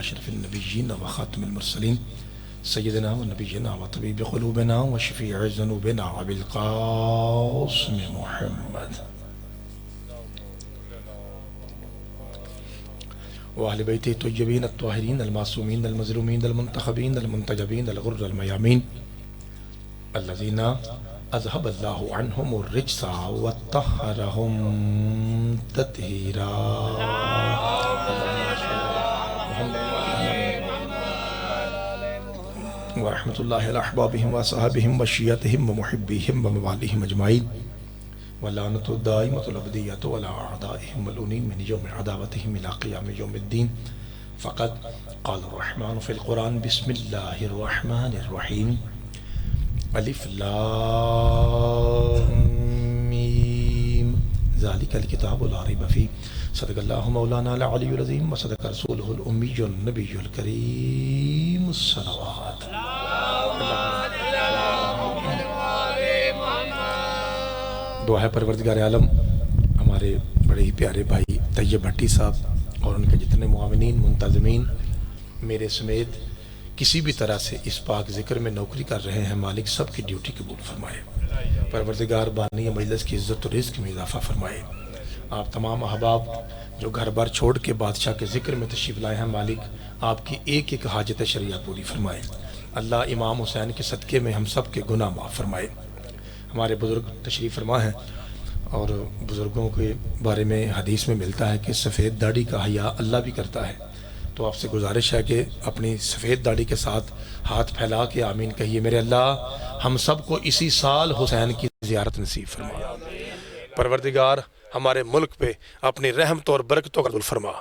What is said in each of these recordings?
أشرف النبيين وخاتم المرسلين سيدنا ونبينا وطبيب قلوبنا وشفيع ذنوبنا أبي القاسم محمد وأهل بيته الطيبين الطاهرين المعصومين المظلومين المنتخبين المنتجبين الغر الميامين الذين أذهب الله عنهم الرجس وطهرهم تطهيرا. ورحمة الله على أحبابهم وأصحابهم وشيعتهم ومحبيهم ومواليهم أجمعين واللعنة الدائمة الأبدية على أعدائهم ملعونين من يوم عداوتهم إلى قيام يوم الدين. فقد قال الرحمن في القرآن بسم الله الرحمن الرحيم ألف لام ميم ذلك الكتاب لا ريب فيه صدق الله مولانا العلي العظيم وصدق رسوله الأمي النبي الكريم الصلوات. دعا ہے پروردگار عالم ہمارے بڑے ہی پیارے بھائی طیب بھٹی صاحب اور ان کے جتنے معاونین منتظمین میرے سمیت کسی بھی طرح سے اس پاک ذکر میں نوکری کر رہے ہیں، مالک سب کی ڈیوٹی قبول فرمائے. پروردگار بانی مجلس کی عزت و رزق میں اضافہ فرمائے. آپ تمام احباب جو گھر بار چھوڑ کے بادشاہ کے ذکر میں تشریف لائے ہیں، مالک آپ کی ایک ایک حاجت شرعیہ پوری فرمائے. اللہ امام حسین کے صدقے میں ہم سب کے گناہ معاف فرمائے. ہمارے بزرگ تشریف فرما ہیں اور بزرگوں کے بارے میں حدیث میں ملتا ہے کہ سفید داڑھی کا حیا اللہ بھی کرتا ہے. تو آپ سے گزارش ہے کہ اپنی سفید داڑھی کے ساتھ ہاتھ پھیلا کے آمین کہیے. میرے اللہ ہم سب کو اسی سال حسین کی زیارت نصیب فرما. پروردگار ہمارے ملک پہ اپنی رحمت اور برکتوں کا عطا فرما.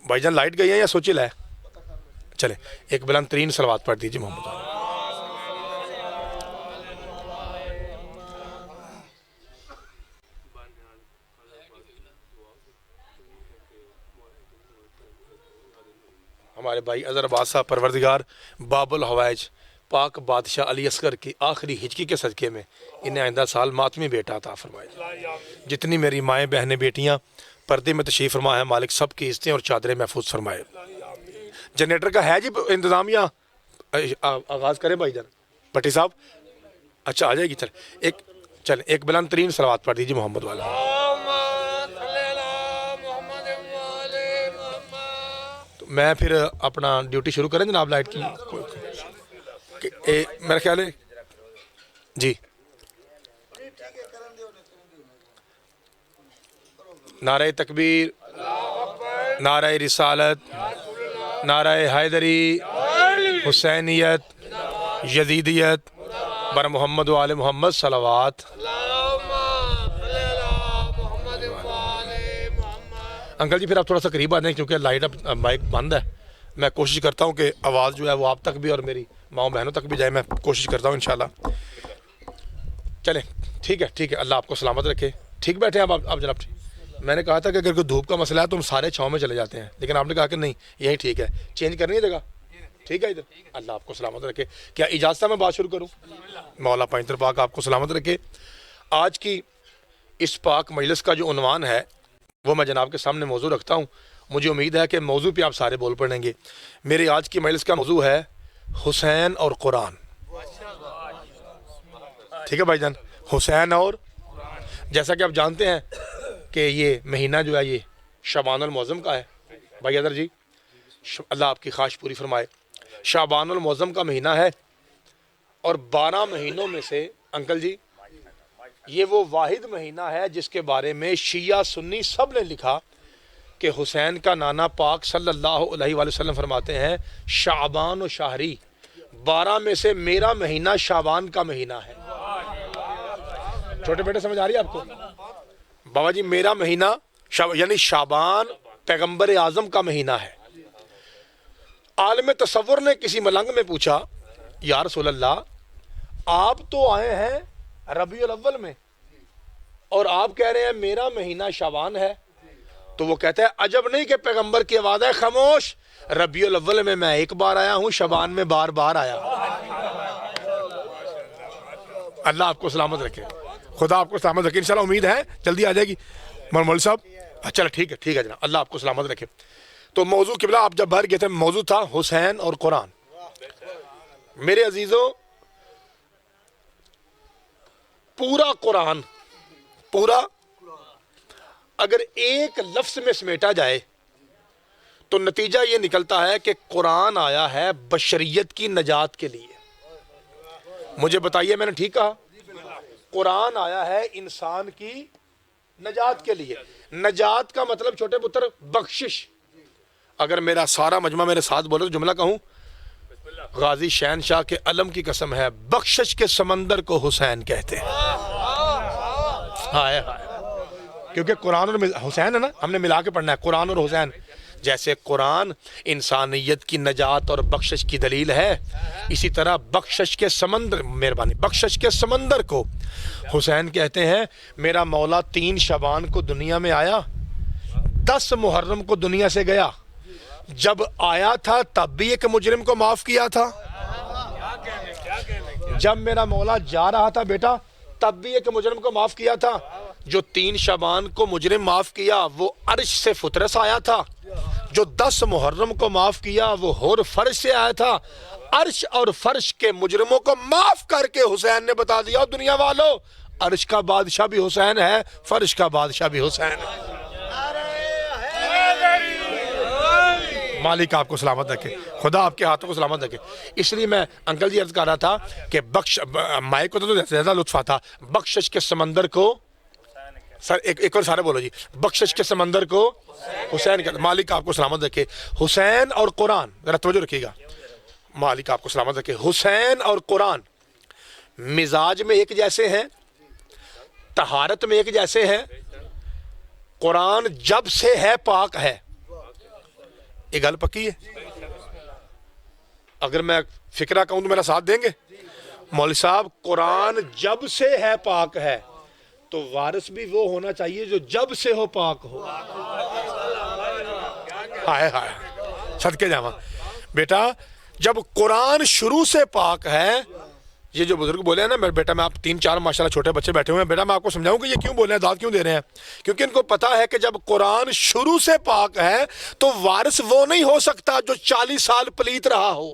بھائی جان لائٹ گئی ہے یا سوچی لائے؟ چلیں ایک بلند ترین صلوات پڑھ دیجیے محمد. ہمارے بھائی اظہر عباس صاحب پروردگار باب الحوائج پاک بادشاہ علی اصغر کی آخری ہجکی کے صدقے میں انہیں آئندہ سال ماتمی بیٹا عطا فرمائے. جتنی میری مائیں بہنیں بیٹیاں پردے میں تشریف فرما ہے، مالک سب کی عزتیں اور چادریں محفوظ فرمائے. جنریٹر کا ہے جی انتظامیہ آغاز کریں بھائی جان بھٹی صاحب. اچھا آ جائے گی. چل ایک بلند ترین صلوات پڑھ دیجیے محمد والا. میں پھر اپنا ڈیوٹی شروع کریں جناب لائٹ کی. میرا خیال ہے جی. نعرہ تکبیر، نعرہ رسالت، نعرہ حیدری، حسینیت، یزیدیت، بر محمد و آل محمد صلوات. انکل جی پھر آپ تھوڑا سا قریب آ جائیں کیونکہ لائٹ اب مائک بند ہے. میں کوشش کرتا ہوں کہ آواز جو ہے وہ آپ تک بھی اور میری ماؤں بہنوں تک بھی جائے. میں کوشش کرتا ہوں انشاءاللہ. چلیں ٹھیک ہے ٹھیک ہے. اللہ آپ کو سلامت رکھے. ٹھیک بیٹھے ہیں آپ جناب. میں نے کہا تھا کہ اگر کوئی دھوپ کا مسئلہ ہے تو ہم سارے چھاؤں میں چلے جاتے ہیں، لیکن آپ نے کہا کہ نہیں یہی ٹھیک ہے. چینج کرنی ہے جگہ؟ ٹھیک ہے ادھر. اللہ آپ کو سلامت رکھے. کیا اجازت ہے میں بات شروع کروں؟ مولا پائنتر پاک آپ کو سلامت رکھے. آج کی اس پاک مجلس کا جو عنوان ہے وہ میں جناب کے سامنے موضوع رکھتا ہوں. مجھے امید ہے کہ موضوع پہ آپ سارے بول پڑیں گے. میرے آج کی مجلس کا موضوع ہے حسین اور قرآن. ٹھیک ہے بھائی جان، حسین اور جیسا کہ آپ جانتے ہیں کہ یہ مہینہ جو ہے یہ شعبان المعظم کا ہے. بھائی اظہر جی اللہ آپ کی خواہش پوری فرمائے. شعبان المعظم کا مہینہ ہے اور 12 مہینوں میں سے انکل جی یہ وہ واحد مہینہ ہے جس کے بارے میں شیعہ سنی سب نے لکھا کہ حسین کا نانا پاک صلی اللہ علیہ وآلہ وسلم فرماتے ہیں شعبان و شہری، 12 میں سے میرا مہینہ شعبان کا مہینہ ہے. چھوٹے بیٹے سمجھ آ رہی ہے آپ کو؟ بابا جی میرا مہینہ یعنی شعبان پیغمبر اعظم کا مہینہ ہے. عالم تصور نے کسی ملنگ میں پوچھا یا رسول اللہ آپ تو آئے ہیں ربیع الاول میں اور آپ کہہ رہے ہیں میرا مہینہ شعبان ہے. تو وہ کہتا ہے عجب نہیں کہ پیغمبر کی آواز ہے خاموش، ربیع الاول میں ایک بار آیا ہوں، شعبان میں بار بار آیا. اللہ آپ کو سلامت رکھے. خدا آپ کو سلامت رکھے. انشاءاللہ امید ہے جلدی آ جائے گی مولوی صاحب. چلو ٹھیک ہے جناب. اللہ آپ کو سلامت رکھے. تو موضوع قبلہ آپ جب باہر گئے تھے موضوع تھا حسین اور قرآن. میرے عزیزوں پورا قرآن پورا اگر ایک لفظ میں سمیٹا جائے تو نتیجہ یہ نکلتا ہے کہ قرآن آیا ہے بشریت کی نجات کے لیے. مجھے بتائیے میں نے ٹھیک کہا؟ قرآن آیا ہے انسان کی نجات کے لیے. نجات کا مطلب چھوٹے پتر بخشش. اگر میرا سارا مجمع میرے ساتھ بولے تو جملہ کہوں، غازی شہنشاہ کے علم کی قسم ہے بخشش کے سمندر کو حسین کہتے ہیں. ہائے ہائے، کیونکہ قرآن اور حسین ہے نا، ہم نے ملا کے پڑھنا ہے قرآن اور حسین. جیسے قرآن انسانیت کی نجات اور بخشش کی دلیل ہے، اسی طرح بخشش کے سمندر، مہربانی، بخشش کے سمندر کو حسین کہتے ہیں. میرا مولا 3 شعبان کو دنیا میں آیا، 10 محرم کو دنیا سے گیا. جب آیا تھا تب بھی ایک مجرم کو معاف کیا تھا، جب میرا مولا جا رہا تھا بیٹا تب بھی ایک مجرم کو معاف کیا تھا. جو 3 شعبان کو مجرم معاف کیا وہ عرش سے فطرت آیا تھا، جو 10 محرم کو معاف کیا وہ حور فرش سے آیا تھا. عرش اور فرش کے مجرموں کو معاف کر کے حسین نے بتا دیا دنیا والوں عرش کا بادشاہ بھی حسین ہے، فرش کا بادشاہ بھی حسین ہے. مالک آپ کو سلامت رکھے، خدا آپ کے ہاتھوں کو سلامت رکھے. اس لیے میں انکل جی عرض کر رہا تھا کہ مائک کو تو زیادہ لطف آتا. بخشش کے سمندر کو سر ایک اور سارے بولو جی، بخشش کے سمندر کو حسین کا. مالک آپ کو سلامت رکھے. حسین اور قرآن ذرا توجہ رکھیے گا، مالک آپ کو سلامت رکھے. حسین اور قرآن مزاج میں ایک جیسے ہیں، طہارت میں ایک جیسے ہیں. قرآن جب سے ہے پاک ہے. یہ گل پکی ہے؟ اگر میں فکرہ کہوں تو میرا ساتھ دیں گے؟ مولوی صاحب قرآن جب سے ہے پاک ہے تو وارث بھی وہ ہونا چاہیے جو جب سے ہو پاک ہو. ہائے ہائے صدقے جاواں بیٹا، جب قرآن شروع سے پاک ہے. یہ جو بزرگ بولے ہیں نا بیٹا، میں آپ 3-4 ماشاءاللہ چھوٹے بچے بیٹھے ہوئے ہیں بیٹا، میں آپ کو سمجھاؤں کہ یہ کیوں بولے ہیں، داد کیوں دے رہے ہیں؟ کیونکہ ان کو پتا ہے کہ جب قرآن شروع سے پاک ہے تو وارث وہ نہیں ہو سکتا جو 40 سال پلیت رہا ہو.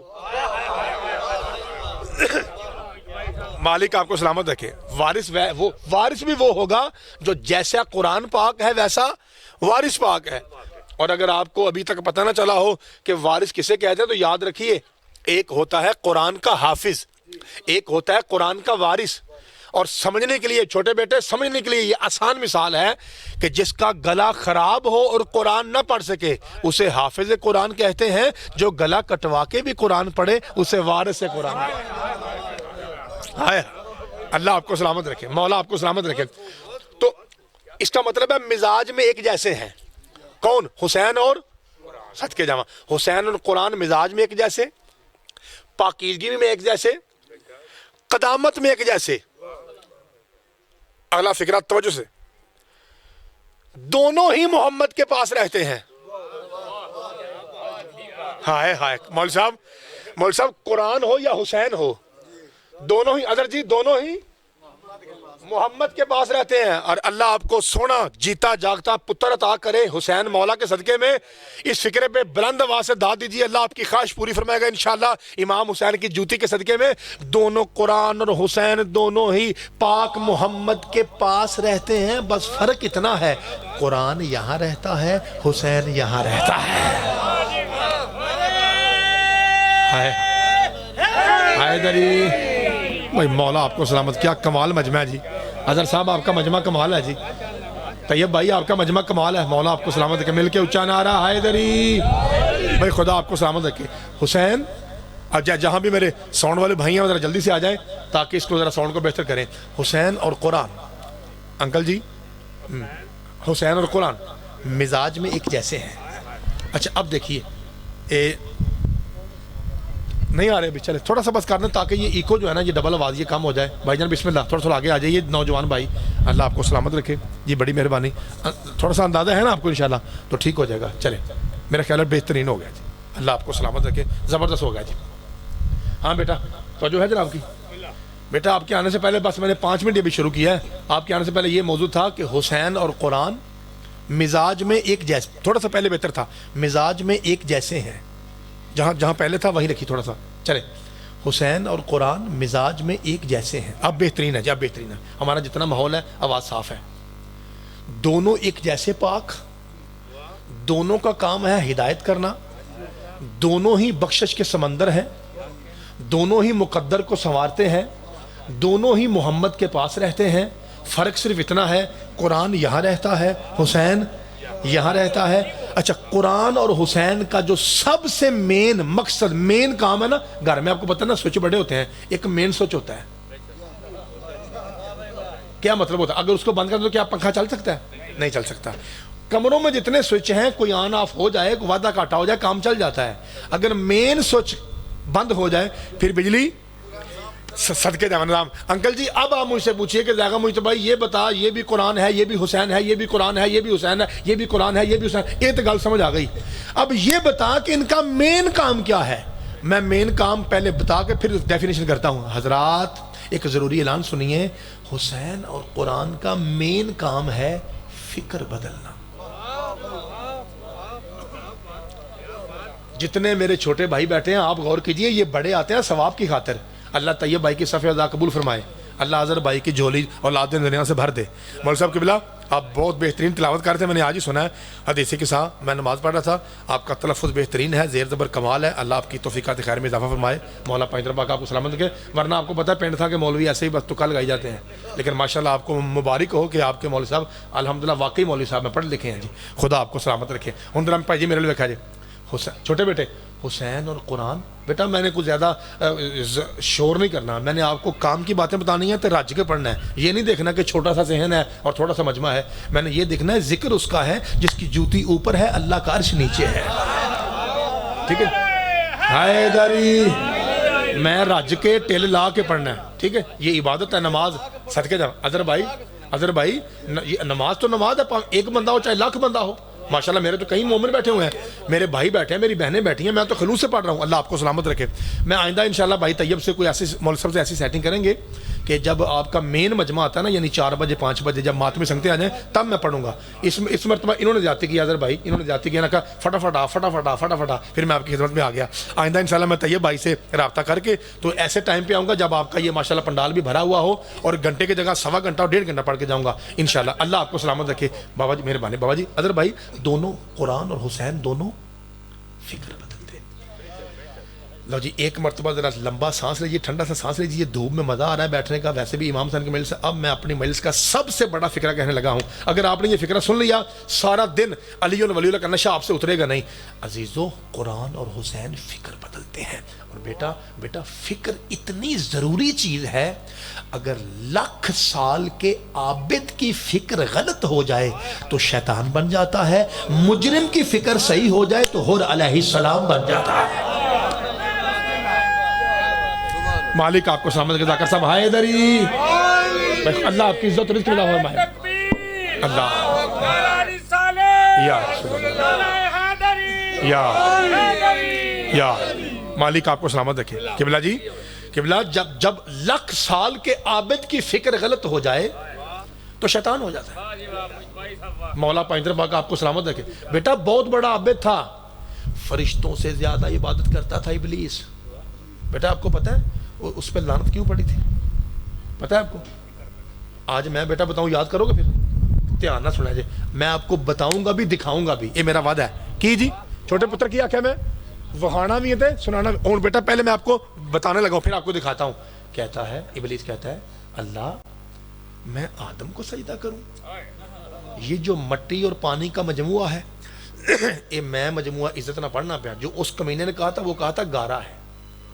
مالک آپ کو سلامت رکھے. وارث بھی وہ ہوگا جو جیسا قرآن پاک ہے ویسا وارث پاک ہے. اور اگر آپ کو ابھی تک پتہ نہ چلا ہو کہ وارث کسے کہتے ہیں تو یاد رکھیے، ایک ہوتا ہے قرآن کا حافظ، ایک ہوتا ہے قرآن کا وارث. اور سمجھنے کے لیے چھوٹے بیٹے، سمجھنے کے لیے یہ آسان مثال ہے کہ جس کا گلا خراب ہو اور قرآن نہ پڑھ سکے اسے حافظ قرآن کہتے ہیں. جو گلا کٹوا کے بھی قرآن پڑھے اسے وارث قرآن کہتے ہیں. اللہ آپ کو سلامت رکھے، مولا آپ کو سلامت رکھے. تو اس کا مطلب ہے مزاج میں ایک جیسے ہیں. کون؟ حسین اور صدقے جاواں، حسین اور قرآن مزاج میں ایک جیسے، پاکیزگی میں ایک جیسے، قدامت میں ایک جیسے. اگلا فکرہ توجہ سے، دونوں ہی محمد کے پاس رہتے ہیں. ہائے ہائے مول صاحب قرآن ہو یا حسین ہو، دونوں ہی اظہر جی دونوں ہی محمد کے پاس رہتے ہیں. اور اللہ آپ کو سونا جیتا جاگتا پتر عطا کرے حسین مولا کے صدقے میں. اس فکرے پہ بلند آواز سے داد دیجیے، اللہ آپ کی خواہش پوری فرمائے گا انشاءاللہ. امام حسین کی جوتی کے صدقے میں دونوں قرآن اور حسین دونوں ہی پاک محمد کے پاس رہتے ہیں. بس فرق اتنا ہے، قرآن یہاں رہتا ہے، حسین یہاں رہتا ہے. حیدری بھائی مولا آپ کو سلامت. کیا کمال مجمع ہے جی. اظہر صاحب آپ کا مجمع کمال ہے جی. طیب بھائی آپ کا مجمع کمال ہے. مولا آپ کو سلامت رکھے. مل کے اونچا نعرہ حیدری. بھائی خدا آپ کو سلامت رکھے. حسین جہاں بھی میرے ساؤنڈ والے بھائی ہیں ذرا جلدی سے آ جائیں تاکہ اس کو ذرا ساؤنڈ کو بہتر کریں. حسین اور قرآن، انکل جی حسین اور قرآن مزاج میں ایک جیسے ہیں. اچھا اب دیکھیے نہیں آ رہے ابھی، چلے تھوڑا سا بس کر دیں تاکہ یہ ایکو جو ہے نا یہ ڈبل آواز یہ کم ہو جائے. بھائی جان بسم اللہ، تھوڑا آگے آ جائیے نوجوان بھائی. اللہ آپ کو سلامت رکھے جی، بڑی مہربانی. تھوڑا سا اندازہ ہے نا آپ کو انشاءاللہ تو ٹھیک ہو جائے گا. چلے میرا خیال ہے بہترین ہو گیا جی. اللہ آپ کو سلامت رکھے، زبردست ہو گیا جی. ہاں بیٹا تو جو ہے جناب کی بیٹا آپ کے آنے سے پہلے بس میں نے 5 منٹ ابھی شروع کیا ہے. آپ کے آنے سے پہلے یہ موضوع تھا کہ حسین اور قرآن مزاج میں ایک جیسے، تھوڑا سا پہلے بہتر تھا، مزاج میں ایک جیسے ہیں، جہاں پہلے تھا وہیں رکھی تھوڑا سا، چلے حسین اور قرآن مزاج میں ایک جیسے ہیں. اب بہترین ہے جی، اب بہترین ہے، ہمارا جتنا ماحول ہے آواز صاف ہے. دونوں ایک جیسے پاک، دونوں کا کام ہے ہدایت کرنا، دونوں ہی بخشش کے سمندر ہیں، دونوں ہی مقدر کو سنوارتے ہیں، دونوں ہی محمد کے پاس رہتے ہیں. فرق صرف اتنا ہے، قرآن یہاں رہتا ہے، حسین یہاں رہتا ہے. اچھا، قرآن اور حسین کا جو سب سے مین مقصد، مین کام ہے نا، گھر میں آپ کو پتہ ہے نا سوئچ بڑے ہوتے ہیں، ایک مین سوئچ ہوتا ہے. کیا مطلب ہوتا ہے؟ اگر اس کو بند کر دو کیا پنکھا چل سکتا ہے؟ نہیں چل سکتا. کمروں میں جتنے سوئچ ہیں، کوئی آن آف ہو جائے، کوئی وعدہ کاٹا ہو جائے، کام چل جاتا ہے. اگر مین سوئچ بند ہو جائے پھر بجلی صدقے جانا نام. انکل جی اب آپ مجھ سے پوچھئے کہ زیادہ مجھ سے بھائی یہ بتا، یہ بھی قرآن ہے، یہ بھی حسین ہے، یہ بھی قرآن ہے، یہ بھی حسین ہے، یہ بھی قرآن ہے، یہ بھی حسین ہے. یہ تو گل سمجھ آ گئی. اب یہ بتا کہ ان کا مین کام کیا ہے. میں مین کام پہلے بتا کے پھر ڈیفینیشن کرتا ہوں. حضرات ایک ضروری اعلان سنیے، حسین اور قرآن کا مین کام ہے فکر بدلنا. جتنے میرے چھوٹے بھائی بیٹھے ہیں آپ غور کیجئے، یہ بڑے آتے ہیں ثواب کی خاطر. اللہ طیب بھائی کی صفحہ ادا قبول فرمائے، اللہ اظہر بھائی کی جھولی اولاد دنیا سے بھر دے. مولوی صاحب قبلہ آپ بہت بہترین تلاوت کر رہے تھے، میں نے آج ہی سنا ہے حدیثی کے ساتھ، میں نماز پڑھ رہا تھا. آپ کا تلفظ بہترین ہے، زیر زبر کمال ہے. اللہ آپ کی توفیقات خیر میں اضافہ فرمائے. مولا پائندر پاک آپ کو سلامت رکھے. ورنہ آپ کو پتہ ہے پینڈ تھا کہ مولوی ایسے ہی بس تکا لگائی جاتے ہیں، لیکن ماشاءاللہ آپ کو مبارک ہو کہ آپ کے مولوی صاحب الحمدللہ واقعی مولوی صاحب میں پڑھ لکھے ہیں جی. خدا آپ کو سلامت رکھے. ہم درام پائی جی میرے لیے دیکھا جی حسین، چھوٹے بیٹے حسین اور قرآن. بیٹا میں نے کچھ زیادہ شور نہیں کرنا، میں نے آپ کو کام کی باتیں بتانی ہیں تو رج کے پڑھنا ہے. یہ نہیں دیکھنا کہ چھوٹا سا ذہن ہے اور تھوڑا سا مجمع ہے. میں نے یہ دیکھنا ہے ذکر اس کا ہے جس کی جوتی اوپر ہے، اللہ کا عرش نیچے ہے. ٹھیک ہے، ہائے داری میں رج کے ٹل لا کے پڑھنا ہے. ٹھیک ہے، یہ عبادت ہے. نماز صدقے جا اظہر بھائی نماز تو نماز ہے، ایک بندہ ہو چاہے لاکھ بندہ ہو. ماشاءاللہ میرے تو کئی مومن بیٹھے ہوئے ہیں، میرے بھائی بیٹھے ہیں، میری بہنیں بیٹھی ہیں، میں تو خلوص سے پڑھ رہا ہوں. اللہ آپ کو سلامت رکھے. میں آئندہ انشاءاللہ بھائی طیب سے کوئی ایسی مولوی صاحب سے ایسی سیٹنگ کریں گے کہ جب آپ کا مین مجمع آتا ہے نا، یعنی 4 بجے 5 بجے جب ماتمی سنگتے آ جائیں تب میں پڑھوں گا. اس مرتبہ انہوں نے زیادتی کی اظہر بھائی، انہوں نے زیادتی کیا نا، کہا فٹافٹ پھر میں آپ کی خدمت میں آ گیا. آئندہ انشاءاللہ میں طیب بھائی سے رابطہ کر کے تو ایسے ٹائم پہ آؤں گا جب آپ کا یہ ماشاءاللہ پنڈال بھی بھرا ہوا ہو اور گھنٹے کی جگہ سوا گھنٹہ اور 1.5 گھنٹہ پڑھ کے جاؤں گا انشاءاللہ. اللہ آپ کو سلامت رکھے. بابا جی مہربانی. بابا جی اظہر بھائی دونوں قرآن اور حسین دونوں فکر بدلتے. لو جی ایک مرتبہ ذرا لمبا سانس لیجیے، ٹھنڈا سا سانس لیجیے. یہ دھوپ میں مزہ آ رہا ہے بیٹھنے کا، ویسے بھی امام صاحب کی مجلس سے اب میں اپنی مجلس کا سب سے بڑا فکرہ کہنے لگا ہوں. اگر آپ نے یہ فکرہ سن لیا سارا دن علی و ولی اللہ کا نشہ آپ سے اترے گا نہیں. عزیزو قرآن اور حسین فکر بدلتے ہیں. اور بیٹا فکر اتنی ضروری چیز ہے، اگر 1,00,000 سال کے عابد کی فکر غلط ہو جائے تو شیطان بن جاتا ہے، مجرم کی فکر صحیح ہو جائے تو حر علیہ السلام بن جاتا ہے. مالک آپ کو سلامت کے ذاکر صاحب ہائے دری. اللہ آپ کی عزت رزق اللہ فرمائے. اللہ یا مالک آپ کو سلامت رکھے. قبلہ جی قبلہ جب 1,00,000 سال کے عابد کی فکر غلط ہو جائے تو شیطان ہو جاتا ہے. مولا پائندر باغ آپ کو سلامت رکھے. بیٹا بہت بڑا عابد تھا، فرشتوں سے زیادہ عبادت کرتا تھا ابلیس. بیٹا آپ کو پتہ ہے اس پہ لعنت کیوں پڑی تھی؟ پتہ ہے آپ کو؟ آج میں بیٹا بتاؤں، یاد کرو گے؟ پھر دھیان نہ سنا جی، میں آپ کو بتاؤں گا بھی دکھاؤں گا بھی، یہ میرا وعدہ ہے. کی جی چھوٹے پتر کی آخیا میں وہانا بھی ہے سنانا. اور بیٹا پہلے میں آپ کو بتانے لگا ہوں پھر آپ کو دکھاتا ہوں. کہتا ہے ابلیس کہتا ہے اللہ میں آدم کو سجدہ کروں؟ یہ جو مٹی اور پانی کا مجموعہ ہے یہ میں مجموعہ عزت نہ پڑھنا پیا. جو اس کمینے نے کہا تھا وہ کہا تھا گارا ہے.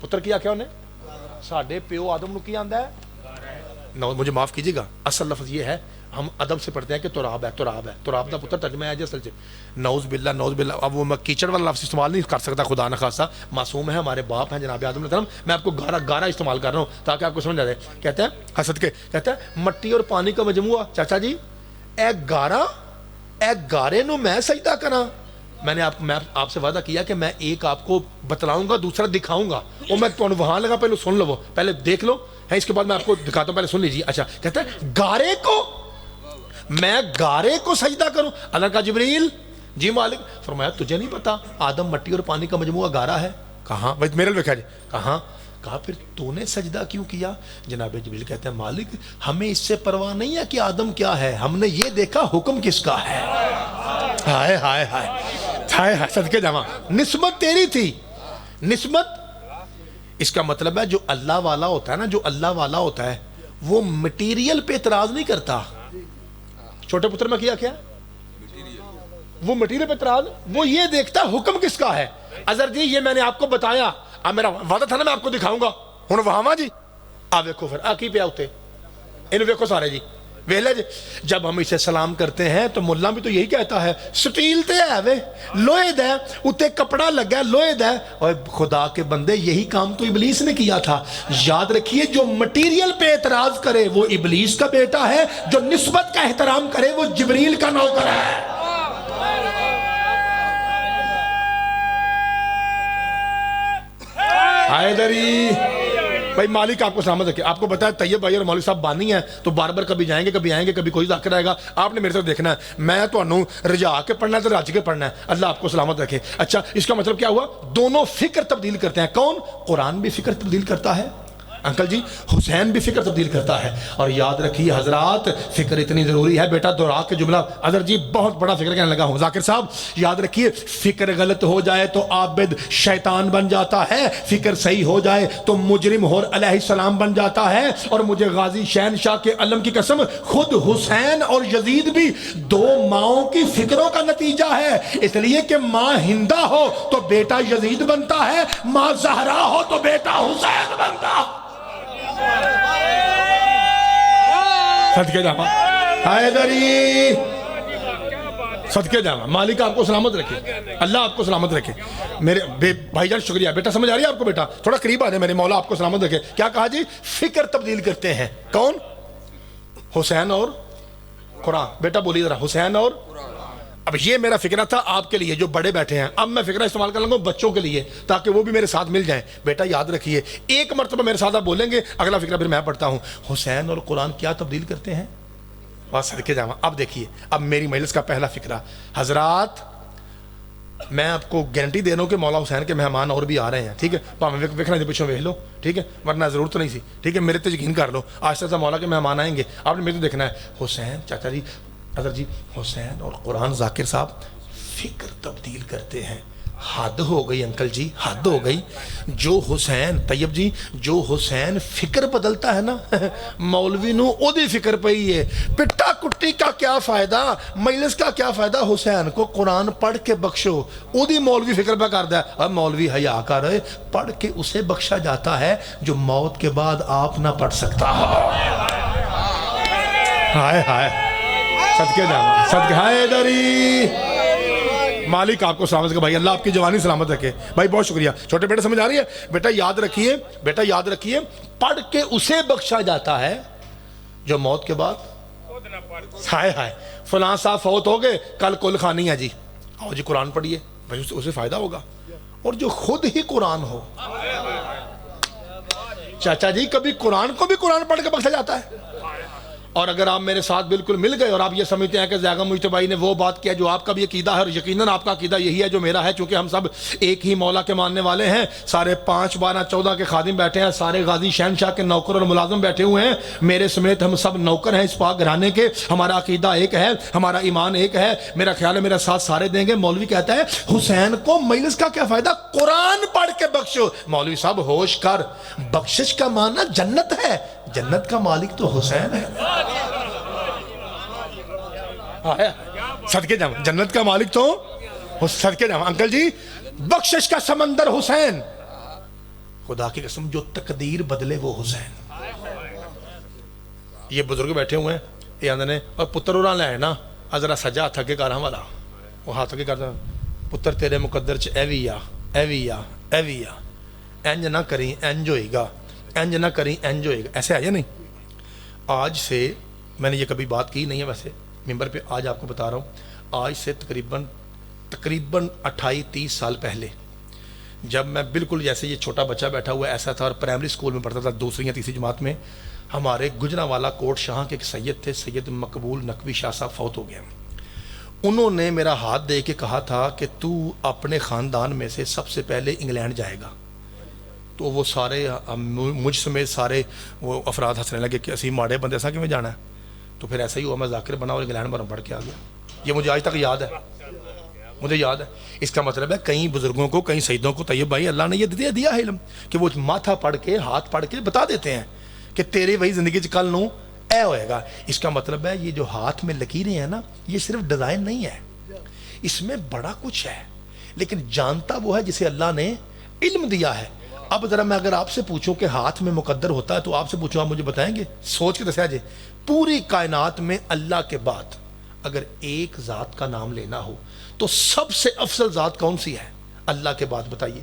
پتر کیا کیا انہیں ساڑھے پیو آدم نو کی آندہ ہے. مجھے معاف کیجئے گا، اصل لفظ یہ ہے، ہم ادب سے پڑھتے ہیں کہ تراب ہے. تراب دا پتر ترجمہ ہے جی اصل سے نعوذ باللہ. اب وہ میں کیچڑ والا لفظ استعمال نہیں کر سکتا، خدا نہ خاصا، معصوم ہے، ہمارے باپ ہیں جناب آدم علیہ السلام. میں آپ کو گارا استعمال کر رہا ہوں تاکہ آپ کو سمجھ آ جائے. کہتے ہیں حسد کے، کہتا ہے مٹی اور پانی کا مجموعہ. چاچا جی اے گارے نو میں سجدہ کراں؟ میں نے آپ سے وعدہ کیا کہ میں ایک آپ کو بتلاؤں گا، دوسرا دکھاؤں گا. اور میں تو وہاں لگا پہلے سن لو، پہلے دیکھ لو ہے، اس کے بعد میں آپ کو دکھاتا ہوں، پہلے سن لیجیے. اچھا کہتا ہے گارے کو میں گارے کو سجدہ کروں؟ اللہ کا جبریل جی مالک. فرمایا تجھے نہیں پتا آدم مٹی اور پانی کا مجموعہ گارا ہے؟ کہاں بھائی میرے لکھا جی کہاں. کہا پھر تو نے سجدہ کیوں کیا؟ جناب جبریل کہتے ہیں مالک ہمیں اس سے پرواہ نہیں ہے کہ آدم کیا ہے, ہم نے یہ دیکھا حکم کس کا ہے. ہائے ہائے ہائے ہائے ہائے صدقے جاواں, نسبت تیری تھی. نسبت اس کا مطلب ہے جو اللہ والا ہوتا ہے نا, جو اللہ والا ہوتا ہے وہ مٹیریل پہ اعتراض نہیں کرتا. چھوٹے پتر میں کیا وہ مٹیریل پہ اعتراض, وہ یہ دیکھتا حکم کس کا ہے. اظہر جی یہ میں نے آپ کو بتایا, اب میرا وعدہ تھا نا میں آپ کو دکھاؤں گا, ہن وہاں جی آپ دیکھو پھر آ کی پہ آتے انہوں دیکھو سارے جی ویلے جی. جب ہم اسے سلام کرتے ہیں تو ملا بھی تو یہی کہتا ہے سٹیل تے ہے وے لوہے دا اتے کپڑا لگا ہے لوہے دا. اور خدا کے بندے یہی کام تو ابلیس نے کیا تھا. یاد رکھیے جو مٹیریل پہ اعتراض کرے وہ ابلیس کا بیٹا ہے, جو نسبت کا احترام کرے وہ جبریل کا نوکر ہے. حیدری بھائی مالک آپ کو سلامت رکھے. آپ کو بتایا طیب بھائی اور مولوی صاحب بانی ہیں تو بار بار کبھی جائیں گے کبھی آئیں گے کبھی کوئی ذاکر آئے گا, آپ نے میرے ساتھ دیکھنا ہے. میں تو انہوں رجا کے پڑھنا ہے تو رج کے پڑھنا ہے. اللہ آپ کو سلامت رکھے. اچھا اس کا مطلب کیا ہوا؟ دونوں فکر تبدیل کرتے ہیں. کون؟ قرآن بھی فکر تبدیل کرتا ہے انکل جی, حسین بھی فکر تبدیل کرتا ہے. اور یاد رکھیے حضرات فکر اتنی ضروری ہے. بیٹا دورا کے جملہ اظہر جی بہت بڑا فکر کہنے لگا ہوں. ذاکر صاحب یاد رکھیے فکر غلط ہو جائے تو عابد شیطان بن جاتا ہے, فکر صحیح ہو جائے تو مجرم ہور علیہ السلام بن جاتا ہے. اور مجھے غازی شہنشاہ کے علم کی قسم خود حسین اور یزید بھی دو ماؤں کی فکروں کا نتیجہ ہے. اس لیے کہ ماں ہندہ ہو تو بیٹا یزید بنتا ہے, ماں زہرا ہو تو بیٹا حسین بنتا ہے. صدقے جاواں حیدری, صدقے جاواں. مالک آپ کو سلامت رکھے, اللہ آپ کو سلامت رکھے. میرے بھائی جان شکریہ. بیٹا سمجھ آ رہی ہے آپ کو؟ بیٹا تھوڑا قریب آ جائے. میرے مولا آپ کو سلامت رکھے. کیا کہا جی؟ فکر تبدیل کرتے ہیں. کون؟ حسین اور قرآن. بیٹا بولیے ذرا, حسین اور اب یہ میرا فکرہ تھا آپ کے لیے جو بڑے بیٹھے ہیں. اب میں فکرہ استعمال کر لوں گا بچوں کے لیے تاکہ وہ بھی میرے ساتھ مل جائیں. بیٹا یاد رکھیے ایک مرتبہ میرے ساتھ آپ بولیں گے, اگلا فکرہ پھر میں پڑھتا ہوں. حسین اور قرآن کیا تبدیل کرتے ہیں؟ بات صدقے جاواں. اب دیکھیے اب میری مجلس کا پہلا فکرہ. حضرات میں آپ کو گارنٹی دے رہا ہوں کہ مولا حسین کے مہمان اور بھی آ رہے ہیں. ٹھیک ہے پاویں ویکھنا دے پیچھوں ویکھ لو. ٹھیک ہے ورنہ ضرورت نہیں سی. ٹھیک ہے میرے تے یقین کر لو. آہستہ آہستہ مولا کے مہمان آئیں گے, آپ نے میرے تو دیکھنا ہے. حسین چاچا جی اظہر جی حسین اور قرآن ذاکر صاحب فکر تبدیل کرتے ہیں. حد ہو گئی انکل جی, حد ہو گئی. جو حسین طیب جی جو حسین فکر بدلتا ہے نا مولوی نو او دی فکر پئی ہے. پٹا کٹی کا کیا فائدہ, مجلس کا کیا فائدہ, حسین کو قرآن پڑھ کے بخشو. او دی مولوی فکر پہ کردا ہے. اب مولوی حیا کر رہے, پڑھ کے اسے بخشا جاتا ہے جو موت کے بعد آپ نہ پڑھ سکتا. ہائے ہائے صدقے جاواں صدقے حیدری. مالک آپ کو سلامت رکھے بھائی, اللہ آپ کی جوانی سلامت رکھے بھائی. بہت شکریہ. چھوٹے بیٹے سمجھ آ رہی ہے؟ بیٹا یاد رکھیے, بیٹا یاد رکھیے پڑھ کے اسے بخشا جاتا ہے جو موت کے بعد. ہائے ہائے فلاں صاحب فوت ہو گئے, کل کل خانی ہے جی, آؤ جی قرآن پڑھیے بھائی, اسے فائدہ ہوگا. اور جو خود ہی قرآن ہو, چاچا جی کبھی قرآن کو بھی قرآن پڑھ کے بخشا جاتا ہے. اور اگر آپ میرے ساتھ بالکل مل گئے اور آپ یہ سمجھتے ہیں کہ زیغہ مجتبی نے وہ بات کیا جو آپ کا بھی عقیدہ ہے, اور یقیناً آپ کا عقیدہ یہی ہے جو میرا ہے, چونکہ ہم سب ایک ہی مولا کے ماننے والے ہیں. سارے 5 12 14 کے خادم بیٹھے ہیں, سارے غازی شہنشاہ کے نوکر اور ملازم بیٹھے ہوئے ہیں. میرے سمیت ہم سب نوکر ہیں اس پاک گھرانے کے. ہمارا عقیدہ ایک ہے, ہمارا ایمان ایک ہے. میرا خیال ہے میرا ساتھ سارے دیں گے. مولوی کہتا ہے حسین کو مجلس کا کیا فائدہ, قرآن پڑھ کے بخشو. مولوی صاحب ہوش کر, بخشش کا معنی جنت ہے, جنت کا مالک تو حسین ہے. صدقے جاواں جنت کا مالک تو صدقے جاواں. انکل جی بخشش کا سمندر حسین, خدا کی قسم جو تقدیر بدلے وہ حسین. یہ بزرگ بیٹھے ہوئے ہیں, یہ آندھنے اور پتر اُران لے نا ذرا سجا ہاتھ اگے کر ہمارا, وہ ہاتھ اگے کرتا پتر تیرے مقدر چ ایوی آ ایوی آ ایوی آ, انج نہ کریں انج ہوئے گا, انج نہ کریں انج ہوئے گا. ایسے آئیے نہیں. آج سے میں نے یہ کبھی بات کی نہیں ہے ویسے ممبر پہ, آج آپ کو بتا رہا ہوں. آج سے تقریباً 28-30 سال پہلے جب میں بالکل جیسے یہ چھوٹا بچہ بیٹھا ہوا ایسا تھا اور پرائمری اسکول میں پڑھتا تھا, 2ری یا 3ری جماعت میں, ہمارے گجرانوالا کوٹ شاہ کے ایک سید تھے, سید مقبول نقوی شاہ صاحب, فوت ہو گئے. انہوں نے میرا ہاتھ دے کے کہا تھا کہ تو اپنے خاندان میں سے سب سے پہلے انگلینڈ جائے گا. تو وہ سارے مجھ سمیت سارے وہ افراد ہنسنے لگے کہ اسی ماڑے بندے ایسا کیوں جانا ہے. تو پھر ایسا ہی ہوا, میں ذاکر بنا اور انگلینڈ میں پڑھ کے آ گیا. یہ مجھے آج تک یاد ہے, مجھے یاد ہے. اس کا مطلب ہے کئی بزرگوں کو, کئی سیدوں کو طیب بھائی اللہ نے یہ دیا ہے علم کہ وہ ماتھا پڑھ کے, ہاتھ پڑھ کے بتا دیتے ہیں کہ تیرے وہی زندگی کل نو اے ہوئے گا. اس کا مطلب ہے یہ جو ہاتھ میں لکیریں ہیں نا, یہ صرف ڈیزائن نہیں ہے, اس میں بڑا کچھ ہے, لیکن جانتا وہ ہے جسے اللہ نے علم دیا ہے. اب ذرا میں اگر آپ سے پوچھوں کہ ہاتھ میں مقدر ہوتا ہے تو آپ سے پوچھوں, آپ مجھے بتائیں گے؟ سوچ کے دسیا جی, پوری کائنات میں اللہ کے بعد اگر ایک ذات کا نام لینا ہو تو سب سے افضل ذات کون سی ہے اللہ کے بعد؟ بتائیے.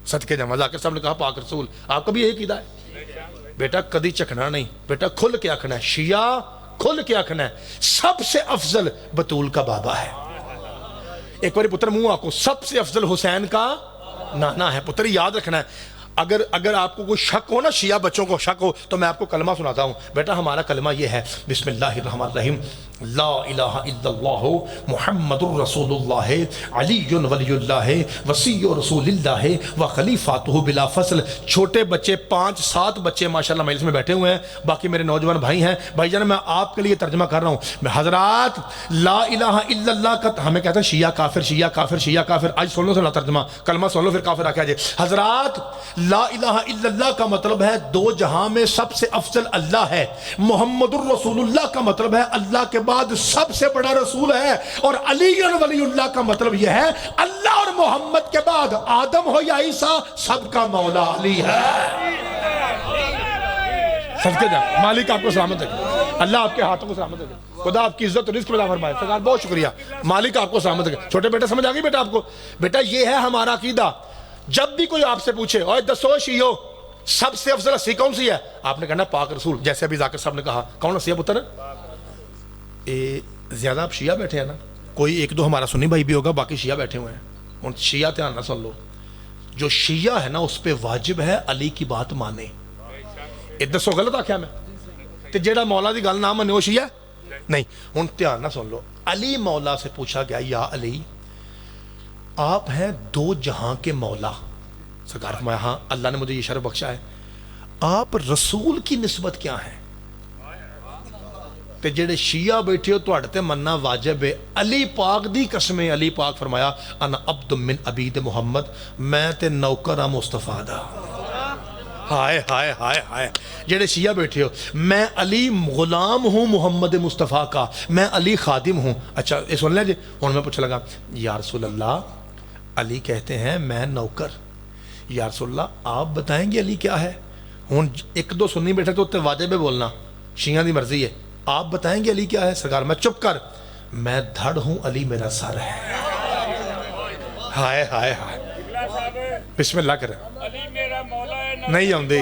صدقے جاواں, ذاکر صاحب نے کہا پاک رسول. آپ کا بھی یہی قیدا ہے بیٹا, کدی چکھنا نہیں بیٹا, کھل کے آکھنا ہے. شیعہ کھل کے آکھنا ہے, سب سے افضل بطول کا بابا ہے. ایک باری پتر منہ آکو, سب سے افضل حسین کا نانا ہے. پتر یاد رکھنا ہے. اگر آپ کو کوئی شک ہو نا, شیعہ بچوں کو شک ہو, تو میں آپ کو کلمہ سناتا ہوں. بیٹا ہمارا کلمہ یہ ہے, بسم اللہ الرحمن الرحیم, لا الہ الا اللہ محمد الرسول اللہ علی ولی اللہ وصی رسول اللہ و خلیفاتہ بلا فصل. چھوٹے بچے 5-7 بچے ماشاءاللہ مجلس میں بیٹھے ہوئے ہیں, باقی میرے نوجوان بھائی ہیں. بھائی جان میں آپ کے لیے ترجمہ کر رہا ہوں. میں حضرات لا الہ الا اللہ کا ہمیں کہتا ہے شیعہ کافر, شیعہ کافر, شیعہ کافر. آج سن لو ترجمہ, کلمہ سن لو پھر کافر آ کے آجے. حضرات لا الہ الا اللہ کا مطلب ہے دو جہاں میں سب سے افضل اللہ ہے. محمد الرسول اللہ کا مطلب ہے اللہ کے بعد سب سے بڑا رسول ہے. اور علی ولی اللہ کا مطلب یہ ہے اللہ اور محمد کے بعد آدم ہو یا عیسیٰ سب کا مولا علی ہے. صدقے جا, مالک آپ کو سلامت رکھے, اللہ آپ کے ہاتھوں کو سلامت رکھے, خدا آپ کی عزت اور رزق میں عطا فرمائے. سرکار بہت شکریہ, مالک آپ کو سلامت رکھے. چھوٹے بیٹا سمجھ آ گئی بیٹا آپ کو؟ بیٹا یہ ہے ہمارا عقیدہ. جب بھی کوئی آپ سے پوچھے اور دسو شیعو سب سے افضل ہستی کون سی ہے, آپ نے کہنا پاک رسول. جیسے ابھی ذاکر صاحب نے کہا, کون ہستی ہے پتر؟ زیادہ آپ شیعہ بیٹھے ہیں نا, کوئی ایک دو ہمارا سنی بھائی بھی ہوگا, باقی شیعہ بیٹھے ہوئے ہیں. ان شیعہ دھیان نہ سن لو, جو شیعہ ہے نا اس پہ واجب ہے علی کی بات مانے. دسو غلط آکھیا میں؟ تے جیڑا مولا دی گل نہ منے وہ شیعہ نہیں. ہن دھیان نہ سن لو, علی مولا سے پوچھا گیا یا علی آپ ہیں دو جہاں کے مولا. سرکار فرمایا ہاں اللہ نے مجھے یہ شرف بخشا ہے. آپ رسول کی نسبت کیا ہیں؟ تے جڑے شیعہ بیٹھے ہو تواڈے تے مننا واجب ہے. علی پاک دی قسم, علی پاک فرمایا انا عبد من عبید محمد, میں تے نوکر ہاں مصطفیٰ دا. ہائے ہائے ہائے ہائے. جڑے شیعہ بیٹھے ہو, میں علی غلام ہوں محمد مصطفیٰ کا, میں علی خادم ہوں. اچھا یہ سن لیں جی. ہن میں پوچھنے لگا یا رسول اللہ علی کہتے ہیں میں نوکر, یا رسول اللہ آپ بتائیں گے علی کیا ہے؟ ہن ایک دو سنی بیٹھے تو واجب ہے بولنا, شیعہ دی مرضی ہے. آپ بتائیں گے علی کیا ہے؟ سرکار میں چپ کر, میں دھڑ ہوں علی میرا سر ہے. ہائے ہائے ہائے, بسم اللہ کریں. علی میرا مولا ہے, نہیں آؤندے.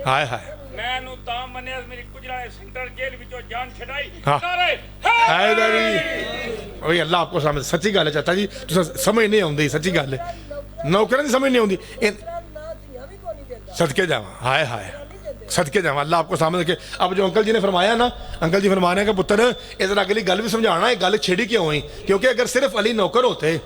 ہائے ہائے میں نو تاں منیا میری کجرا سینٹرل جیل وچوں جان چھڈائی. ہائے داری اوے اللہ آپ کو سمجھ. سچی گل ہے چاچا جی, تساں سمجھ نہیں آوندی, سچی گل ہے. نوکراں دی سمجھ نہیں آوندی. صدقے جاواں, ہائے ہائے صدقے جاواں, اللہ آپ کو سامنے رکھے. اب جو انکل جی نے فرمایا نا, انکل جی فرمانے ہیں کہ پتر ادھر اگلی گل بھی سمجھانا ہے, گل چھیڑی کیوں ہوئی؟ کیونکہ اگر صرف علی نوکر ہوتے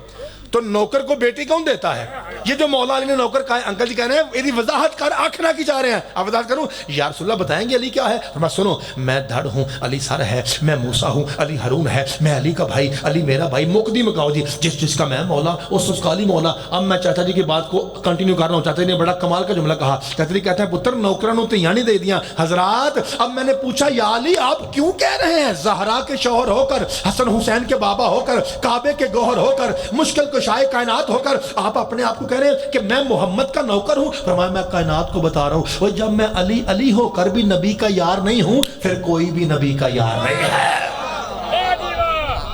تو نوکر کو بیٹی کون دیتا ہے؟ یہ جو مولا علی نے نوکر کہا ہے, انکل جی کہہ رہے ہیں یہ وضاحت کر, آنکھنا کی چاہ رہے ہیں. آپ وضاحت کروں یا رسول اللہ بتائیں گے علی کیا ہے؟ فرمایا سنو, میں دھڑ ہوں علی سر ہے, میں موسیٰ ہوں علی ہارون ہے, میں علی کا بھائی علی میرا بھائی. مقدی مکاؤ جی, جس کا میں مولا اس کا علی مولا. اب میں چاچا جی کی بات کو کنٹینیو کر رہا ہوں. چاچا جی نے بڑا کمال کا جملہ کہا. چاچا جی کہتے ہیں پتر نوکرانوں تیاں نہیں دے دیاں. حضرات اب میں نے پوچھا یا علی آپ کیوں کہہ رہے ہیں زہرا کے شوہر ہو کر, حسن حسین کے بابا ہو کر, کعبے کے گوہر ہو کر, مشکل کشائے کائنات ہو کر, آپ اپنے آپ کو کہہ رہے ہیں کہ میں محمد کا نوکر ہوں؟ فرمایا میں کائنات کو بتا رہا ہوں, وہ جب میں علی علی ہو کر بھی نبی کا یار نہیں ہوں, پھر کوئی بھی نبی کا یار نہیں ہے.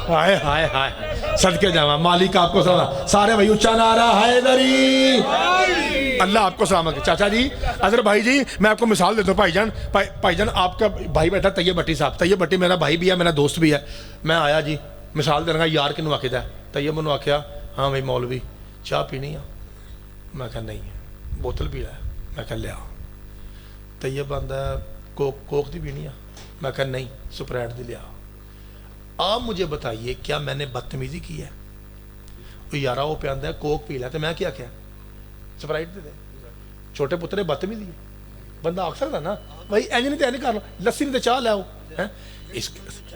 ہائے ہائے ہائے, صدقے جاواں, مالک آپ کو سلام. سارے بھائی اونچا نعرہ حیدری, اللہ آپ کو سلامت. چاچا جی اظہر بھائی جی میں آپ کو مثال دیتا ہوں. بھائی جان, بھائی جان آپ کا بھائی بیٹھا طیب بھٹی صاحب. طیب بھٹی میرا بھائی بھی ہے, میرا دوست بھی ہے. میں آیا جی مثال دینا یار کنوں آکھدا ہے. طیب منوں آکھیا ہاں بھائی مولوی چاہ پینی ہے. میں کہا نہیں, بوتل پی رہا ہے. میں کہا لیا. طیب آندا کوک دی پینی ہے؟ میں کہا نہیں سپرائٹ دی لیا۔ آپ مجھے بتائیے کیا میں نے بدتمیزی کی ہے؟ یارہ وہ پہ آندا ہے کوک پی لیا تو میں کیا سپرائٹ دے دے؟ چھوٹے پتر بدتمیزی ہے، بندہ آکھ سکتا نا بھائی اینج نہیں تے نہیں کر لو، لسی نہیں تے چاہ لے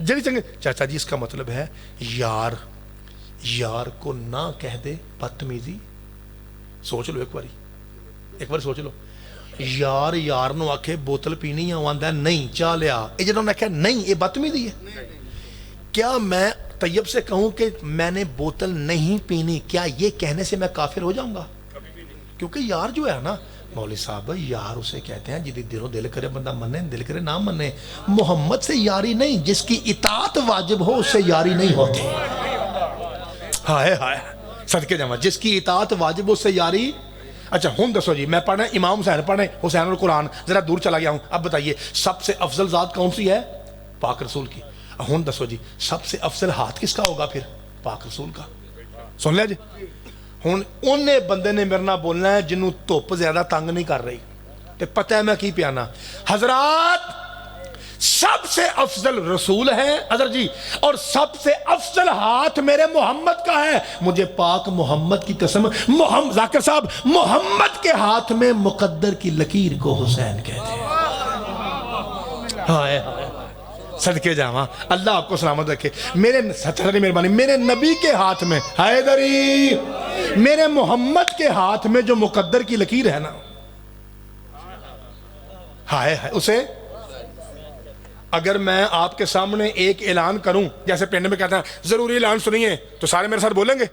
جڑی چنگے۔ چاچا جی اس کا مطلب ہے یار کو نہ کہہ دے بدتمیزی۔ سوچ لو ایک بار سوچ لو، یار نو آکھے بوتل پینی ہے، وہ آندا ہے نہیں چاہ لیا، یہ جنہوں نے کہا نہیں یہ بدتمیزی ہے؟ کیا میں طیب سے کہوں کہ میں نے بوتل نہیں پینی، کیا یہ کہنے سے میں کافر ہو جاؤں گا؟ کیونکہ یار جو ہے نا مولوی صاحب، یار اسے کہتے ہیں جدی دل کرے بندہ منے، دل کرے نہ منے۔ محمد سے یاری نہیں، جس کی اطاعت واجب ہو اس سے یاری نہیں ہوتی۔ ہائے صدقے جاواں، جس کی اطاعت واجب ہو اس سے یاری۔ اچھا ہوں دسو جی، میں پڑھنا امام حسین پڑھنے، حسین اور قرآن، ذرا دور چلا گیا ہوں۔ اب بتائیے سب سے افضل ذات کون سی ہے؟ پاک رسول کی۔ ہوں دسو جی سب سے افضل ہاتھ کس کا ہوگا پھر؟ پاک رسول کا۔ سن لیا جی؟ ہوں انہیں بندے نے میرے نہ بولنا ہے جنہوں دھوپ زیادہ تنگ نہیں کر رہی، تے پتہ ہے میں کی پیانا۔ حضرات سب سے افضل رسول ہے حضرت جی، اور سب سے افضل ہاتھ میرے محمد کا ہے۔ مجھے پاک محمد کی قسم، ذاکر صاحب محمد کے ہاتھ میں مقدر کی لکیر کو حسین کہتے ہیں۔ ہائے صدقے جاواں، اللہ آپ کو سلامت رکھے۔ میرے سچاری مہربانی، میرے نبی کے ہاتھ میں حیدری، میرے محمد کے ہاتھ میں جو مقدر کی لکیر ہے نا، ہائے اسے اگر میں آپ کے سامنے ایک اعلان کروں، جیسے پنڈ میں کہتا ہے ضروری اعلان سنیے، تو سارے میرے ساتھ بولیں گے؟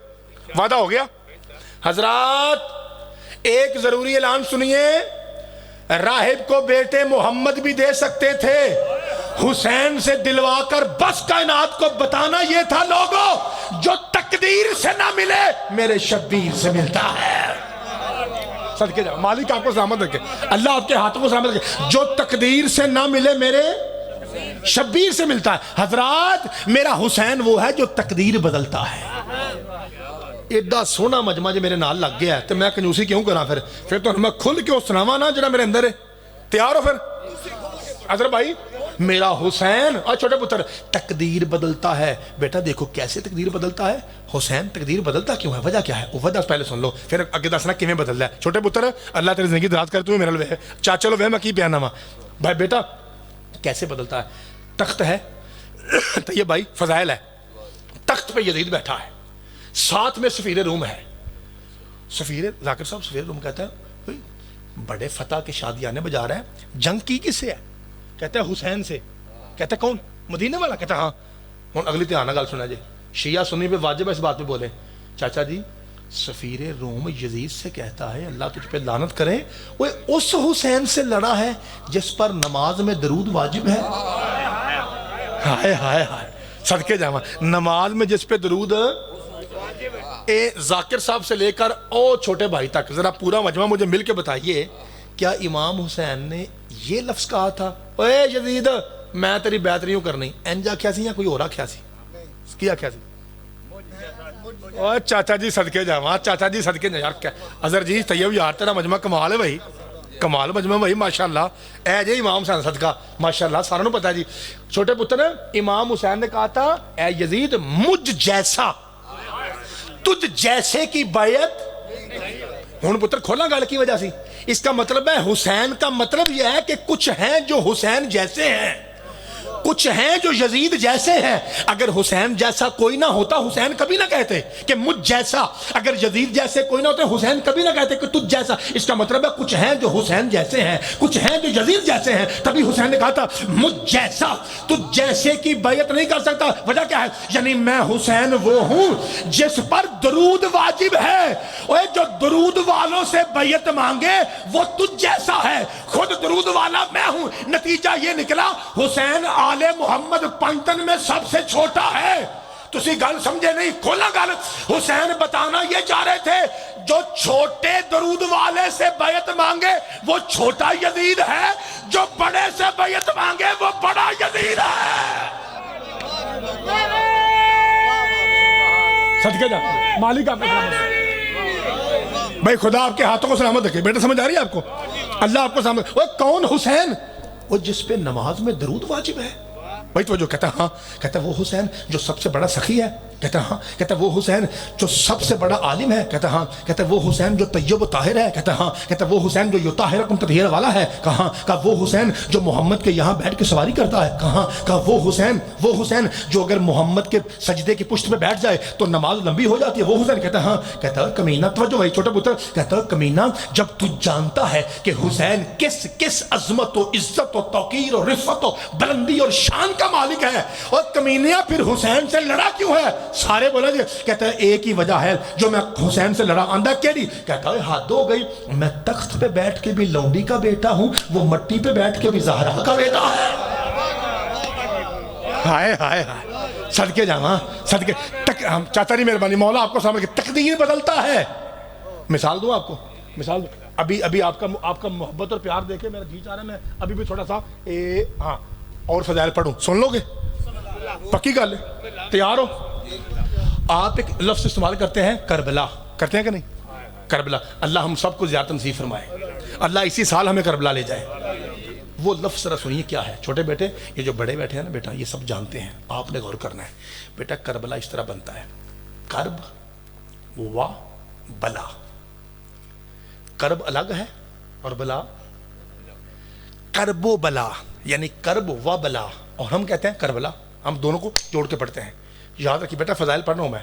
وعدہ ہو گیا؟ حضرات ایک ضروری اعلان سنیے، راہب کو بیٹے محمد بھی دے سکتے تھے، حسین سے دلوا کر بس کائنات کو بتانا یہ تھا لوگوں جو تقدیر سے نہ ملے میرے شبیر سے ملتا ہے۔ صدقے جاؤ، مالک آپ کو سلامت رکھے، اللہ آپ کے ہاتھوں کو سلامت رکھے۔ جو تقدیر سے نہ ملے میرے شبیر سے ملتا ہے۔ حضرات میرا حسین وہ ہے جو تقدیر بدلتا ہے۔ ایڈا سونا مجمع جو میرے نال لگ گیا ہے تو میں کنجوسی کیوں کرا؟ پھر تو میں کھل کے اس سناوا نا جڑا میرے اندر ہے۔ تیار ہو پھر؟ حضرت بھائی میرا حسین اور چھوٹے پتر تقدیر بدلتا ہے۔ بیٹا دیکھو کیسے تقدیر بدلتا ہے حسین، تقدیر بدلتا کیوں ہے؟ وجہ کیا ہے؟ وجہ پہلے سن لو پھر اگے دسنا کیویں بدلدا ہے۔ چھوٹے پتر اللہ تیری زندگی دراز کر، تو میرا لو ہے چاچا لو میں کی بیان وا بھائی بیٹا کیسے بدلتا ہے؟ تخت ہے تو یہ بھائی فضائل ہے، تخت پہ یزید بیٹھا ہے، ساتھ میں سفیر روم ہے۔ سفیر ذاکر صاحب سفیر روم کہتا ہے بڑے فتح کے شادیانے بجا رہا ہے، جنگ کی کس سے ہے؟ کہتا ہے حسین سے۔ کہتا ہے کون؟ مدینے والا؟ کہتا ہے ہاں۔ ہوں اگلی دھیان گل سنا جی، شیعہ سنی پہ واجب ہے اس بات پہ بولے۔ چاچا جی سفیر روم یزید سے کہتا ہے اللہ تجھ پہ لعنت کرے، وہ اس حسین سے لڑا ہے جس پر نماز میں درود واجب ہے۔ ہائے ہائے ہائے صدقے جاواں، نماز میں جس پہ درود ذاکر صاحب سے لے کر او چھوٹے بھائی تک ذرا پورا مجمع مجھے مل کے بتائیے کیا امام حسین نے یہ لفظ کہا تھا اے یزید میں تیری بیعت نہیں کرنی، انجا کیا سی یا کوئی اور کیا سی؟ کیا کیا سی؟ چاچا جی صدقے جاواں، چاچا جی صدقے یار کیا اظہر جی طیب یار تیرا مجمع کمال ہے بھائی، کمال مجمع بھائی ماشاءاللہ۔ اے جی امام حسین صدقہ ماشاءاللہ ساروں نے پتا ہے جی۔ چھوٹے پتر امام حسین نے کہا تھا اے یزید مجھ جیسا تجھ جیسے کی بیعت۔ ہون پتر کھولا گال کی وجہ سی، اس کا مطلب ہے حسین کا مطلب یہ ہے کہ کچھ ہیں جو حسین جیسے ہیں، کچھ ہیں جو یزید جیسے ہیں۔ اگر حسین جیسا کوئی نہ ہوتا حسین کبھی نہ کہتے کہ مجھ جیسا، اگر یزید جیسے کوئی نہ ہوتے حسین کبھی نہ کہتے کہ تجھ جیسا۔ اس کا مطلب ہے کچھ ہیں جو حسین جیسے ہیں، کچھ ہیں جو یزید جیسے ہیں، تبھی حسین نے کہا تھا مجھ جیسا تجھ جیسے کی بیعت نہیں کر سکتا۔ وجہ کیا ہے؟ یعنی میں حسین وہ ہوں جس پر درود واجب ہے، اور جو درود والوں سے بیعت مانگے وہ تجھ جیسا ہے، خود درود والا میں ہوں۔ نتیجہ یہ نکلا حسین آل محمد پنتن میں سب سے چھوٹا ہے۔ تسی گل سمجھے نہیں، کھولا گل۔ حسین بتانا یہ چاہ رہے تھے جو چھوٹے درود والے سے بیعت مانگے وہ چھوٹا یزید ہے، جو بڑے سے بیعت مانگے وہ بڑا یزید ہے۔ صدقے جا مالک آپ کو سلامت بھائی، خدا آپ کے ہاتھوں کو سلامت رکھے۔ بیٹا سمجھ آ رہی ہے آپ کو؟ اللہ آپ کو سامنے، وہ کون حسین؟ وہ جس پہ نماز میں درود واجب ہے بھائی تو جو کہتا ہے ہاں، کہتا ہے وہ حسین جو سب سے بڑا سخی ہے، کہتا ہے ہاں، کہتا ہے وہ حسین جو سب سے بڑا عالم ہے، کہتا ہے ہاں، کہتا ہے وہ حسین جو طیب و طاہر ہے، کہتا ہے ہاں، کہتا ہے وہ حسین جو یطہرکم تطہیر والا ہے، کہاں؟ کہا وہ حسین جو محمد کے یہاں بیٹھ کے سواری کرتا ہے، کہاں؟ کہا وہ حسین جو اگر محمد کے سجدے کی پشت پہ بیٹھ جائے تو نماز لمبی ہو جاتی ہے، وہ حسین، کہتا ہے ہاں، کہتا ہے کمینہ، توجہ بھائی چھوٹا پتر، کہتا ہے کمینہ جب تو جانتا ہے کہ حسین کس عظمت و عزت و توقیر و رفعت و بلندی اور شان کا مالک ہے، اور کمینیا پھر حسین سے لڑا کیوں ہے؟ سارے بولا جی، کہتا ہے ایک ہی وجہ ہے جو میں حسین سے لڑا، آندہ کیڑی؟ کہتا ہے حد ہو گئی، میں تخت پہ بیٹھ کے بھی لونڈی کا بیٹا ہوں، وہ مٹی پہ بیٹھ کے بھی زہرا کا بیٹا ہے۔ ہائے ہائے ہائے، صدقے جاواں، صدقے چاچا نہیں مہربانی، مولا آپ کو سامنے کہ تقدیر بدلتا ہے۔ مثال دوں آپ کو، مثال دوں، ابھی آپ کا محبت اور پیار دیکھے میرا جی چاہ رہا ہے میں ابھی بھی تھوڑا سا ہاں اور فضائل پڑھوں، سن لو گے؟ پکی گل ہے، تیار ہو؟ آپ ایک لفظ استعمال کرتے ہیں کربلا، کرتے ہیں کہ نہیں؟ کربلا، اللہ ہم سب کو زیارت نصیب فرمائے، اللہ اسی سال ہمیں کربلا لے جائے۔ وہ لفظ ذرا سنیے کیا ہے، چھوٹے بیٹے، یہ جو بڑے بیٹھے ہیں نا بیٹا، یہ سب جانتے ہیں، آپ نے غور کرنا ہے بیٹا۔ کربلا اس طرح بنتا ہے، کرب و بلا، کرب الگ ہے اور بلا، کرب و بلا یعنی کرب و بلا، اور ہم کہتے ہیں کربلا، ہم دونوں کو جوڑ کے پڑھتے ہیں۔ یاد رکھیے بیٹا، فضائل پڑھ رہا ہوں میں،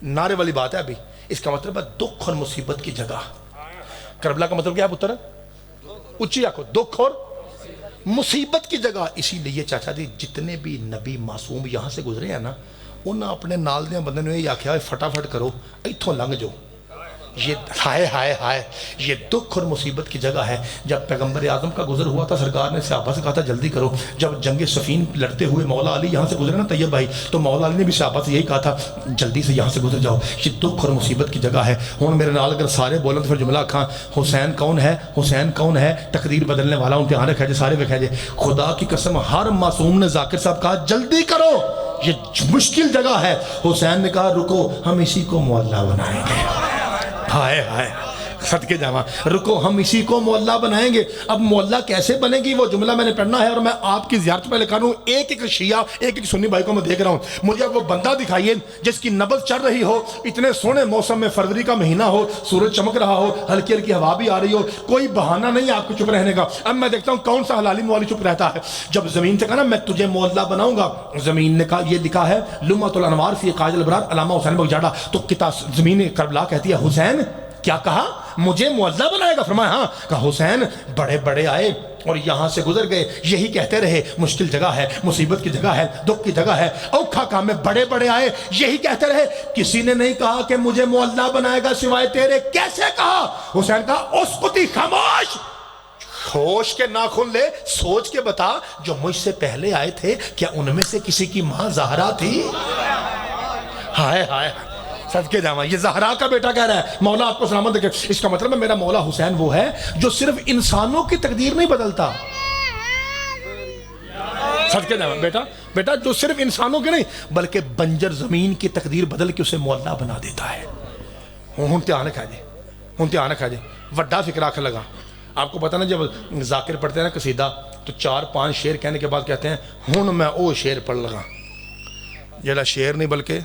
نعرے والی بات ہے ابھی، اس کا مطلب ہے دکھ اور مصیبت کی جگہ۔ کربلا کا مطلب کیا ہے پتر؟ اچھی آنکھو، دکھ اور مصیبت کی جگہ۔ اسی لیے چاچا جی جتنے بھی نبی معصوم یہاں سے گزرے ہیں نا، انہاں اپنے نال دے بندے نے یہ آکھیا ہے فٹافٹ کرو ایتھوں لنگ جو، یہ ہائے ہائے ہائے، یہ دکھ اور مصیبت کی جگہ ہے۔ جب پیغمبر اعظم کا گزر ہوا تھا، سرکار نے صحابہ سے کہا تھا جلدی کرو۔ جب جنگ صفین لڑتے ہوئے مولا علی یہاں سے گزرے نا طیب بھائی، تو مولا علی نے بھی صحابہ سے یہی کہا تھا جلدی سے یہاں سے گزر جاؤ، یہ دکھ اور مصیبت کی جگہ ہے۔ ہوں میرے نال اگر سارے بولیں تو پھر جملہ کھاں، حسین کون ہے؟ حسین کون ہے؟ تقدیر بدلنے والا، امتحان رکھا جائے، سارے رکھا جائے۔ خدا کی قسم ہر معصوم نے ذاکر صاحب کہا جلدی کرو، یہ مشکل جگہ ہے۔ حسین نے کہا رکو، ہم اسی کو معلیٰ بنائیں گے۔ ہائے ہائے، صدقے جاواں، رکو ہم اسی کو معلیٰ بنائیں گے۔ اب معلیٰ کیسے بنے گی وہ جملہ میں نے پڑھنا ہے، اور میں آپ کی زیارت پہ لکھا رہا ہوں، ایک ایک شیعہ ایک ایک سنی بھائی کو میں دیکھ رہا ہوں، مجھے وہ بندہ دکھائیے جس کی نبض چڑھ رہی ہو، اتنے سونے موسم میں، فروری کا مہینہ ہو، سورج چمک رہا ہو، ہلکی ہلکی ہوا بھی آ رہی ہو، کوئی بہانہ نہیں آپ کو چپ رہنے کا۔ اب میں دیکھتا ہوں کون سا حلالی موالی چپ رہتا ہے۔ جب زمین سے کہا نا میں تجھے معلیٰ بناؤں گا، زمین نے کہا، یہ لکھا ہے لمعۃ الانوار فی قاج الابرار علامہ حسین بگجاڑا، تو کتاب زمین کربلا کہتی ہے حسین کیا کہا؟ مجھے معلیٰ بنائے گا؟ فرمایا ہاں۔ کہا حسین بڑے بڑے آئے اور یہاں سے گزر گئے، یہی کہتے رہے مشکل جگہ ہے، مصیبت کی جگہ ہے، دکھ کی جگہ ہے، اوکھا کام میں بڑے بڑے آئے، یہی کہتے رہے، کسی نے نہیں کہا کہ مجھے معلیٰ بنائے گا سوائے تیرے۔ کیسے کہا؟ حسین کہا اسکتی، خاموش، ہوش کے ناخن لے، سوچ کے بتا، جو مجھ سے پہلے آئے تھے کیا ان میں سے کسی کی ماں زہرا تھی؟ ہائے ہائے، صدقے جاواں، یہ زہرا کا بیٹا کہہ رہا ہے مولا آپ کو سلامت رکھے۔ اس کا مطلب ہے میرا مولا حسین وہ ہے جو صرف انسانوں کی تقدیر نہیں بدلتا، صدقے جاواں بیٹا جو صرف انسانوں کی نہیں بلکہ بنجر زمین کی تقدیر بدل کے اسے معلیٰ بنا دیتا ہے۔ ہوں دھیان رکھا جائے، وڈا فکر آخر لگا۔ آپ کو پتہ نا جب ذاکر پڑھتے ہیں نا قصیدہ تو 4-5 شعر کہنے کے بعد کہتے ہیں ہن میں او شعر پڑھ لگا، جڑا شعر نہیں بلکہ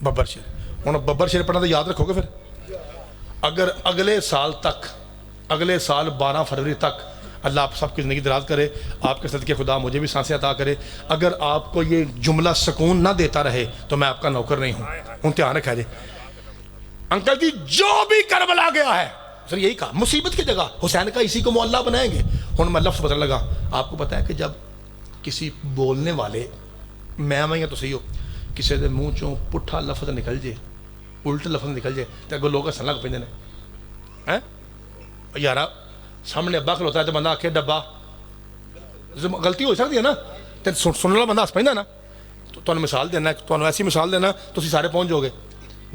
ببر شعر۔ ہوں ببر شعر پڑھنا تو یاد رکھو گے پھر، اگر اگلے سال 12 فروری تک اللہ آپ سب کی زندگی دراز کرے، آپ کے صدقے خدا مجھے بھی سانسیں عطا کرے، اگر آپ کو یہ جملہ سکون نہ دیتا رہے تو میں آپ کا نوکر نہیں ہوں۔ ہوں دھیان رکھا جائے انکل جی، جو بھی کربلا گیا ہے سر یہی کہا مصیبت کی جگہ، حسین کا اسی کو معلیٰ بنائیں گے۔ ہوں میں لفظ بدلنے لگا، آپ کو پتا ہے کہ جب کسی بولنے والے میں یا تو صحیح ہو کسی دے منہ چوں پٹھا لفظ نکل جائے، الٹ لفظ نکل جائے تو اگو لوگ ہسن لگ پہ ہیں یارا، سامنے ابا کھلوتا ہے تو بندہ آکھے ڈبا، غلطی ہو سکتی ہے نا، تو سننے والا بندہ ہس پہ نا، تو تمہیں مثال دینا، تمہیں ایسی مثال دینا تو اسی سارے پہنچ جاؤ گے۔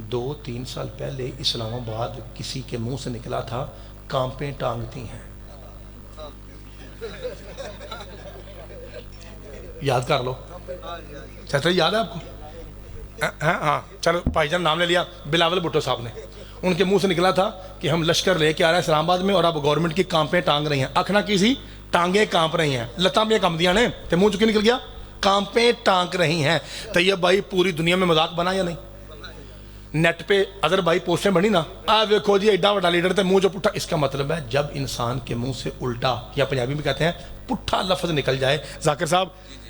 2-3 سال پہلے اسلام آباد کسی کے منہ سے نکلا تھا کانپیں ٹانگتی ہیں، یاد کر لو، چچا یاد ہے آپ کو؟ ہاں چلو بھائی جان نام لے لیا، بلاول بھٹو صاحب نے، ان کے منہ سے نکلا تھا کہ ہم لشکر لے کے آ رہے ہیں اسلام آباد میں اور اب گورنمنٹ کی کانپیں ٹانگ رہی ہیں. اکھنا کسی ٹانگیں کانپ رہی ہیں, لتاں بھی کام دیا نے تو منہ چکے نکل گیا, کانپیں ٹانک رہی ہیں. طیب بھائی پوری دنیا میں مذاق بنا یا نہیں؟ نیٹ پہ اظہر بھائی پوسٹیں بنی نا, دیکھو جی ایڈا بڑا لیڈر تھے منہ جو پٹھا. اس کا مطلب ہے جب انسان کے منہ سے الٹا یا پنجابی میں کہتے ہیں پٹھا لفظ نکل جائے. ذاکر صاحب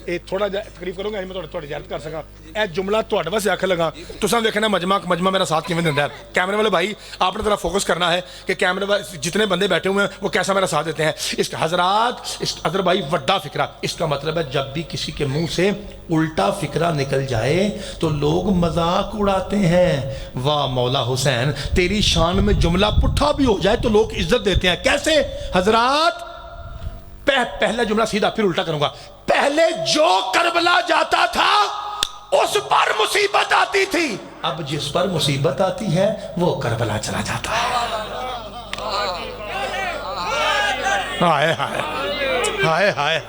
یہ تھوڑا جا تقریب کروں گا میں تھوڑی زیارت کر سکا. اے جملہ تھوڑے واسطے آکھن لگا تو سب دیکھنا مجمع میرا ساتھ کیویں دیندا ہے. کیمرے والے بھائی آپ نے ذرا فوکس کرنا ہے کہ کیمرے والے جتنے بندے بیٹھے ہوئے ہیں وہ کیسا میرا ساتھ دیتے ہیں. اس کا حضرات اس اظہر بھائی وڈا فکرہ. اس کا مطلب ہے جب بھی کسی کے منہ سے الٹا فکرہ نکل جائے تو لوگ مذاق اڑاتے ہیں. واہ مولا حسین تیری شان میں جملہ پٹھا بھی ہو جائے تو لوگ عزت دیتے ہیں. کیسے حضرات؟ پہلا جملہ سیدھا پھر الٹا کروں گا. پہلے جو کربلا جاتا تھا اس پر مصیبت آتی تھی, اب جس پر مصیبت آتی ہے وہ کربلا چلا جاتا ہے. ہائے ہائے ہائے ہائے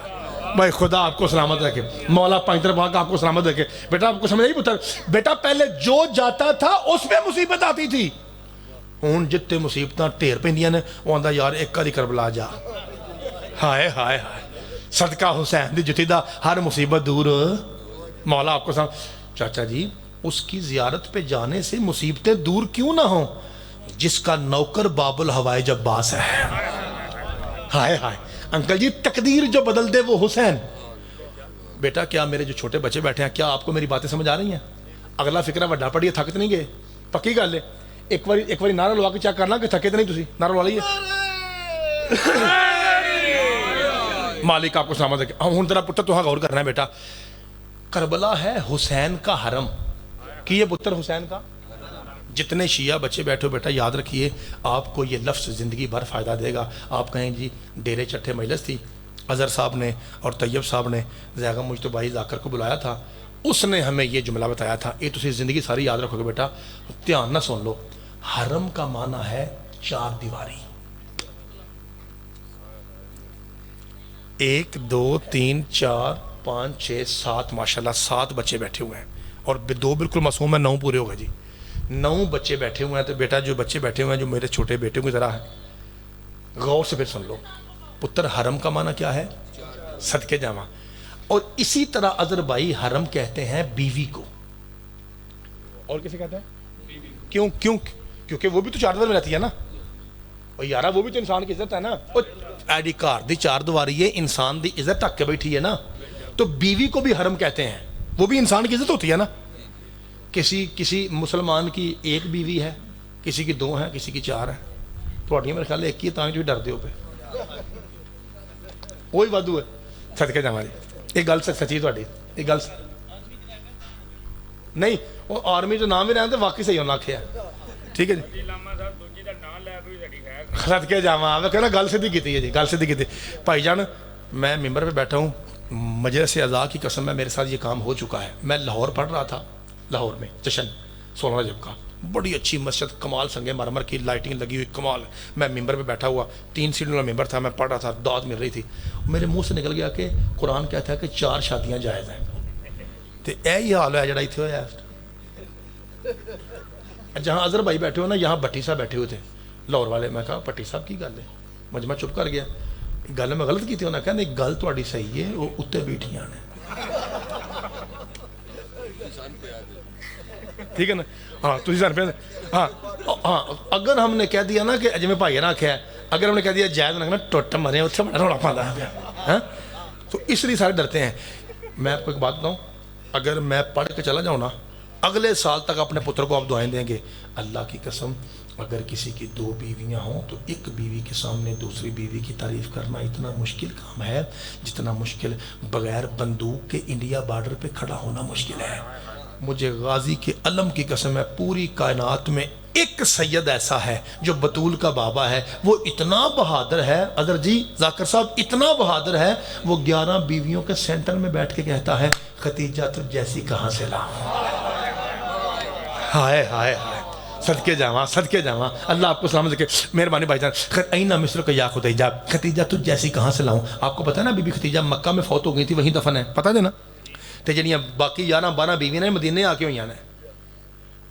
بھائی خدا آپ کو سلامت رکھے, مولا پائنتر پاک آپ کو سلامت رکھے. بیٹا آپ کو سمجھ آئی پتر؟ بیٹا پہلے جو جاتا تھا اس پہ مصیبت آتی تھی, ہوں جتنے مصیبتاں ٹھیر پیندیاں نے وہ آندا یار ایک کدی کربلا جا. ہائے ہائے ہائے صدقہ حسین دی جتی دا ہر مصیبت دور. مولا آپ کو سلام. چاچا جی اس کی زیارت پہ جانے سے مصیبتیں دور کیوں نہ ہوں جس کا نوکر باب الہوائے جباس ہے. ہائے ہائے انکل جی تقدیر جو بدل دے وہ حسین. بیٹا کیا میرے جو چھوٹے بچے بیٹھے ہیں کیا آپ کو میری باتیں سمجھ آ رہی ہیں؟ اگلا فکرہ وڈا پڑی ہے, تھک تو نہیں گئے؟ پکی گل ہے. ایک باری نعرہ لوا کے چیک کرنا کہ تھکے تو نہیں تسی؟ نعرہ لوا لئیے. مالک آپ کو سلامت رکھے. ہوں ذرا پتر تو غور کرنا ہے بیٹا. کربلا ہے حسین کا حرم کی یہ پتر حسین کا. جتنے شیعہ بچے بیٹھے ہو بیٹا یاد رکھیے آپ کو یہ لفظ زندگی بھر فائدہ دے گا. آپ کہیں جی ڈیرے چٹھے مجلس تھی, اظہر صاحب نے اور طیب صاحب نے زیغم مجتبی ذاکر کو بلایا تھا, اس نے ہمیں یہ جملہ بتایا تھا. یہ تسی زندگی ساری یاد رکھو گے بیٹا, دھیان نہ سن لو. حرم کا معنی ہے چار دیواری. 1 2 3 4 5 6 7 ماشاءاللہ 7 بچے بیٹھے ہوئے ہیں اور 2 بالکل معصوم ہیں. 9 پورے ہو گئے جی. 9 بچے بیٹھے ہوئے ہیں. تو بیٹا جو بچے بیٹھے ہوئے ہیں جو میرے چھوٹے بیٹے کو ذرا ہے غور سے پھر سن لو. پتر حرم کا معنی کیا ہے؟ صدقے جاواں. اور اسی طرح اظہر بھائی حرم کہتے ہیں بیوی کو. اور کسے کہتے ہیں؟ کیونکہ وہ بھی تو 4 دیوار میں رہتی ہے نا. اور یارہ وہ بھی تو انسان کی عزت ہے نا. ایڈی کار دی 4 دیواری ہے, انسان دی عزت تک کے بیٹھی ہے نا. تو بیوی کو بھی حرم کہتے ہیں, وہ بھی انسان کی عزت ہوتی ہے نا. کسی مسلمان کی 1 بیوی ہے, کسی کی 2 ہیں, کسی کی 4 ہیں. تھوڑی میرے خیال ایک ہی تاں جو ڈر دے ہو پہ وہی وادو ہے. صدقے جاواں جی یہ گل سچی تھوڑی. یہ گل نہیں وہ آرمی جو نام بھی رہے تو واقعی صحیح ہونا آکھیا. ٹھیک ہے جی صدقے جاواں. میں کہنا گل سیدھی کیتی ہے جی, گل سیدھی کیتی. بھائی جان میں ممبر پہ بیٹھا ہوں, مجلس اعضاء کی قسم ہے میرے ساتھ یہ کام ہو چکا ہے. میں لاہور پڑھ رہا تھا, لاہور میں جشن 16 رجب کا, بڑی اچھی مسجد کمال سنگ مرمر کی لائٹنگ لگی ہوئی کمال. میں ممبر پہ بیٹھا ہوا, 3 سیٹوں والا ممبر تھا, میں پڑھ رہا تھا, دعات مل رہی تھی. میرے منہ سے نکل گیا کہ قرآن کہتا ہے کہ 4 شادیاں جائز ہیں. تو یہی حال ہے جڑا اتنے ہوا. جہاں اظہر بھائی بیٹھے ہو نا یہاں بٹی صاحب بیٹھے ہوئے تھے لاہور والے. میں کہا بٹی صاحب کی گل ہے؟ مجمع چپ کر گیا. گل میں غلط کی تھی. انہوں نے کہا نہیں گل تھوڑی صحیح ہے, وہ اتنے بیٹھیاں نے. ٹھیک ہے نا. ہاں تھی سن پہ ہاں ہاں. اگر ہم نے کہہ دیا نا کہ جی میں بھائی نے آخیا ہے, اگر ہم نے کہہ دیا جائز نہ ٹوٹ مرے اتنے بڑا روڑا پاتا ہے تو اس لیے سارے ڈرتے ہیں. میں آپ کو ایک بات بتاؤں, اگر میں پڑھ کے چلا جاؤں نا اگلے سال تک اپنے پتر کو آپ دعائیں دیں گے. اللہ کی قسم اگر کسی کی 2 بیویاں ہوں تو ایک بیوی کے سامنے دوسری بیوی کی تعریف کرنا اتنا مشکل کام ہے جتنا مشکل بغیر بندوق کے انڈیا بارڈر پہ کھڑا ہونا مشکل ہے. مجھے غازی کے علم کی قسم ہے پوری کائنات میں ایک سید ایسا ہے جو بطول کا بابا ہے. وہ اتنا بہادر ہے اظہر جی ذاکر صاحب اتنا بہادر ہے, وہ 11 بیویوں کے سینٹر میں بیٹھ کے کہتا ہے ختیجہ تو جیسی کہاں سے لاؤں. ہائے ہائے ہائے صدقے جاواں صدقے جاواں. اللہ آپ کو سلامت رکھے. مہربانی بھائی جان. اینا مصر کا یا خدیجہ ختیجہ تو جیسی کہاں سے لاؤں. آپ کو پتہ ہے نا بی بی ختیجہ مکہ میں فوت ہو گئی تھی, وہیں دفن ہے, پتہ ہے نا. تو جنیاں باقی 11 12 بیویاں نے مدینے آ کے ہوئی ہیں.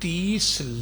30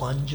5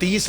30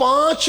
5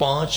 5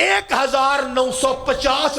1950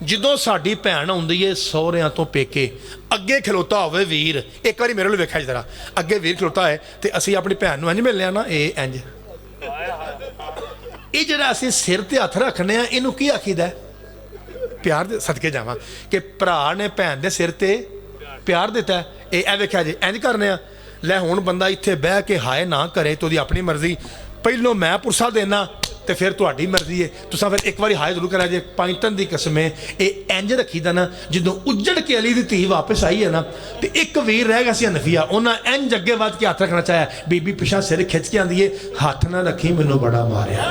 ਜਦੋਂ ਸਾਡੀ ਭੈਣ ਆਉਂਦੀ ਏ ਸਹੁਰਿਆਂ ਤੋਂ ਪੇਕੇ, ਅੱਗੇ ਖਲੋਤਾ ਹੋਵੇ ਵੀਰ, ਇੱਕ ਵਾਰੀ ਮੇਰੇ ਲਈ ਵੇਖਿਆ ਜਰਾ, ਅੱਗੇ ਵੀਰ ਖਲੋਤਾ ਹੈ ਤੇ ਅਸੀਂ ਆਪਣੀ ਭੈਣ ਨੂੰ ਇੰਜ ਮਿਲਨੇ ਆ ਨਾ, ਇਹ ਇੰਜ, ਇਹ ਜਿਹੜਾ ਅਸੀਂ ਸਿਰ ਤੇ ਹੱਥ ਰੱਖਨੇ ਆ, ਇਹਨੂੰ ਕੀ ਆਖੀਦਾ? ਪਿਆਰ ਦੇ ਸਦਕੇ ਜਾਵਾਂ ਕਿ ਭਰਾ ਨੇ ਭੈਣ ਦੇ ਸਿਰ ਤੇ ਪਿਆਰ ਦਿੱਤਾ। ਇਹ ਵੇਖਿਆ ਜੀ, ਇੰਜ ਕਰਨੇ ਆ। ਲੈ ਹੁਣ ਬੰਦਾ ਇੱਥੇ ਬਹਿ ਕੇ ਹਾਏ ਨਾ ਕਰੇ ਤੇ ਉਹਦੀ ਆਪਣੀ ਮਰਜ਼ੀ, ਪਹਿਲੋਂ ਮੈਂ ਪੁਰਸਾ ਦੇਣਾ ਤੇ ਫਿਰ ਤੁਹਾਡੀ ਮਰਜ਼ੀ ਹੈ। ਤੁਸੀਂ ਫਿਰ ਇੱਕ ਵਾਰੀ ਹਾਏ ਜ਼ਰੂਰ ਕਰਿਆ ਜੇ। ਪੈਂਤਨ ਦੀ ਕਸਮ ਹੈ, ਇਹ ਇੰਜ ਰੱਖੀਦਾ ਨਾ, ਜਦੋਂ ਉੱਜੜ ਕੇ ਅਲੀ ਦੀ ਧੀ ਵਾਪਸ ਆਈ ਹੈ ਨਾ, ਤੇ ਇੱਕ ਵੀਰ ਰਹਿ ਗਿਆ ਸੀ ਹਨਫੀਆ, ਉਹਨਾਂ ਇੰਜ ਅੱਗੇ ਵੱਧ ਕੇ ਹੱਥ ਰੱਖਣਾ ਚਾਹਿਆ, ਬੀਬੀ ਪਿਛਾ ਸਿਰ ਖਿੱਚ ਕੇ ਆਂਦੀ ਹੈ, ਹੱਥ ਨਾ ਰੱਖੀ, ਮੈਨੂੰ ਬੜਾ ਮਾਰਿਆ।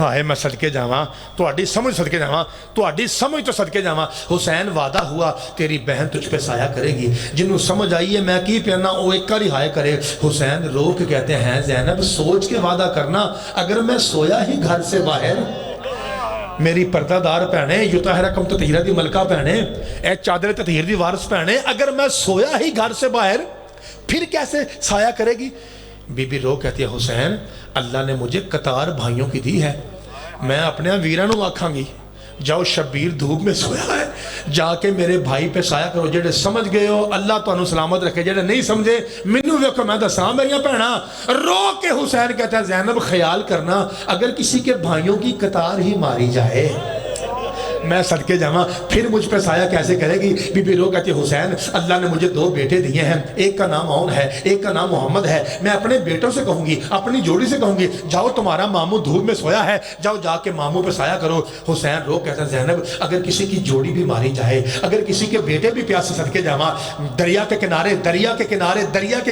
ہائے میں صدقے جاواں تہاڈی سمجھ صدقے جاواں تہاڈی سمجھ تو صدقے جاواں حسین وعدہ ہوا تیری بہن تجھ پہ سایہ کرے گی جنوں سمجھ آئی ہے میں کی پینا او ایک کاری ہائے کرے حسین رو کے کہتے ہیں زینب سوچ کے وعدہ کرنا اگر میں سویا ہی گھر سے باہر میری پردہ دار پہنے یطہرکم تطہیرہ دی ملکہ پہنے اے چادر تطہیر دی وارث پہنے اگر میں سویا ہی گھر سے باہر پھر کیسے سایہ کرے گی بی بی رو کہتی ہے حسین اللہ نے مجھے قطار بھائیوں کی دی ہے میں اپنے ویرانوں آکھاں گی جاؤ شبیر دھوپ میں سویا ہے جا کے میرے بھائی پہ سایہ کرو جڑے سمجھ گئے ہو اللہ تو انہوں سلامت رکھے جڑے نہیں سمجھے منو ویکھو میں دساں میریاں بھیڑاں رو کے حسین کہتا ہے زینب خیال کرنا اگر کسی کے بھائیوں کی قطار ہی ماری جائے میں صدقے جاواں پھر مجھ پہ سایہ کیسے کرے گی بی بی رو کہتی ہے حسین اللہ نے مجھے 2 بیٹے دیے ہیں ایک کا نام عون ہے ایک کا نام محمد ہے میں اپنے بیٹوں سے کہوں گی اپنی جوڑی سے کہوں گی جاؤ تمہارا ماموں دھوپ میں سویا ہے جاؤ جا کے ماموں پہ سایہ کرو حسین رو کہتا ہے زینب اگر کسی کی جوڑی بھی ماری جائے اگر کسی کے بیٹے بھی پیاسے صدقے جاواں دریا کے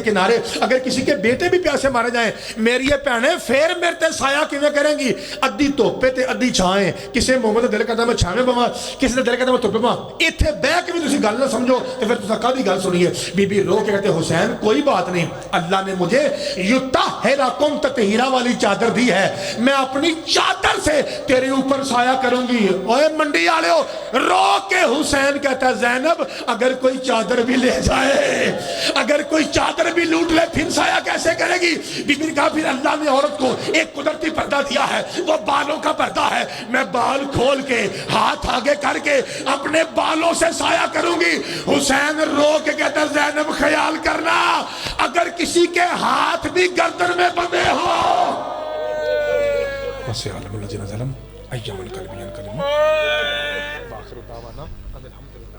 کنارے اگر کسی کے بیٹے بھی پیاسے مارے جائیں میری یہ بہنیں پھر میرے تے سایہ کیویں کریں گی ادھی توپے تے ادھی چھائیں کسے محمد دل کرتا میں چھاویں بواں کسی نے دل کرتا میں توپے بواں ایتھے بیٹھ کے بھی تسی گل نہ سمجھو تو پھر تساں کدی گل سنیے بی بی رو کے کہتے حسین کوئی بات نہیں اللہ نے مجھے یطہرکم تطہیرہ والی چادر دی ہے میں اپنی چادر سے تیرے اوپر سایہ کروں گی اوے منڈی والے ہو رو کے حسین کہتا ہے زینب اگر کوئی چادر بھی لے جائے اگر کوئی چادر بھی لوٹ لے پھر سایہ کیسے کرے گی بی بی نے کہا پھر اللہ نے عورت کو ایک قدرتی پردہ دیا ہے وہ بالوں کا پردہ ہے میں بال کھول کے ہاتھ آگے کر کے اپنے بالوں سے سایہ کروں گی حسین رو کے کہتا ہے زینب خیال کرنا اگر کسی کے ہاتھ بھی گردن میں بندھے ہو وَسِعَ عَلَمُ الَّذِينَ ظَلَمُوا أَيَّمَنْ قَلْبٍ يَنْقَلِبُونَ وَآخِرُ دَعْوَانَا أَنِ الْحَمْدُ لِلَّهِ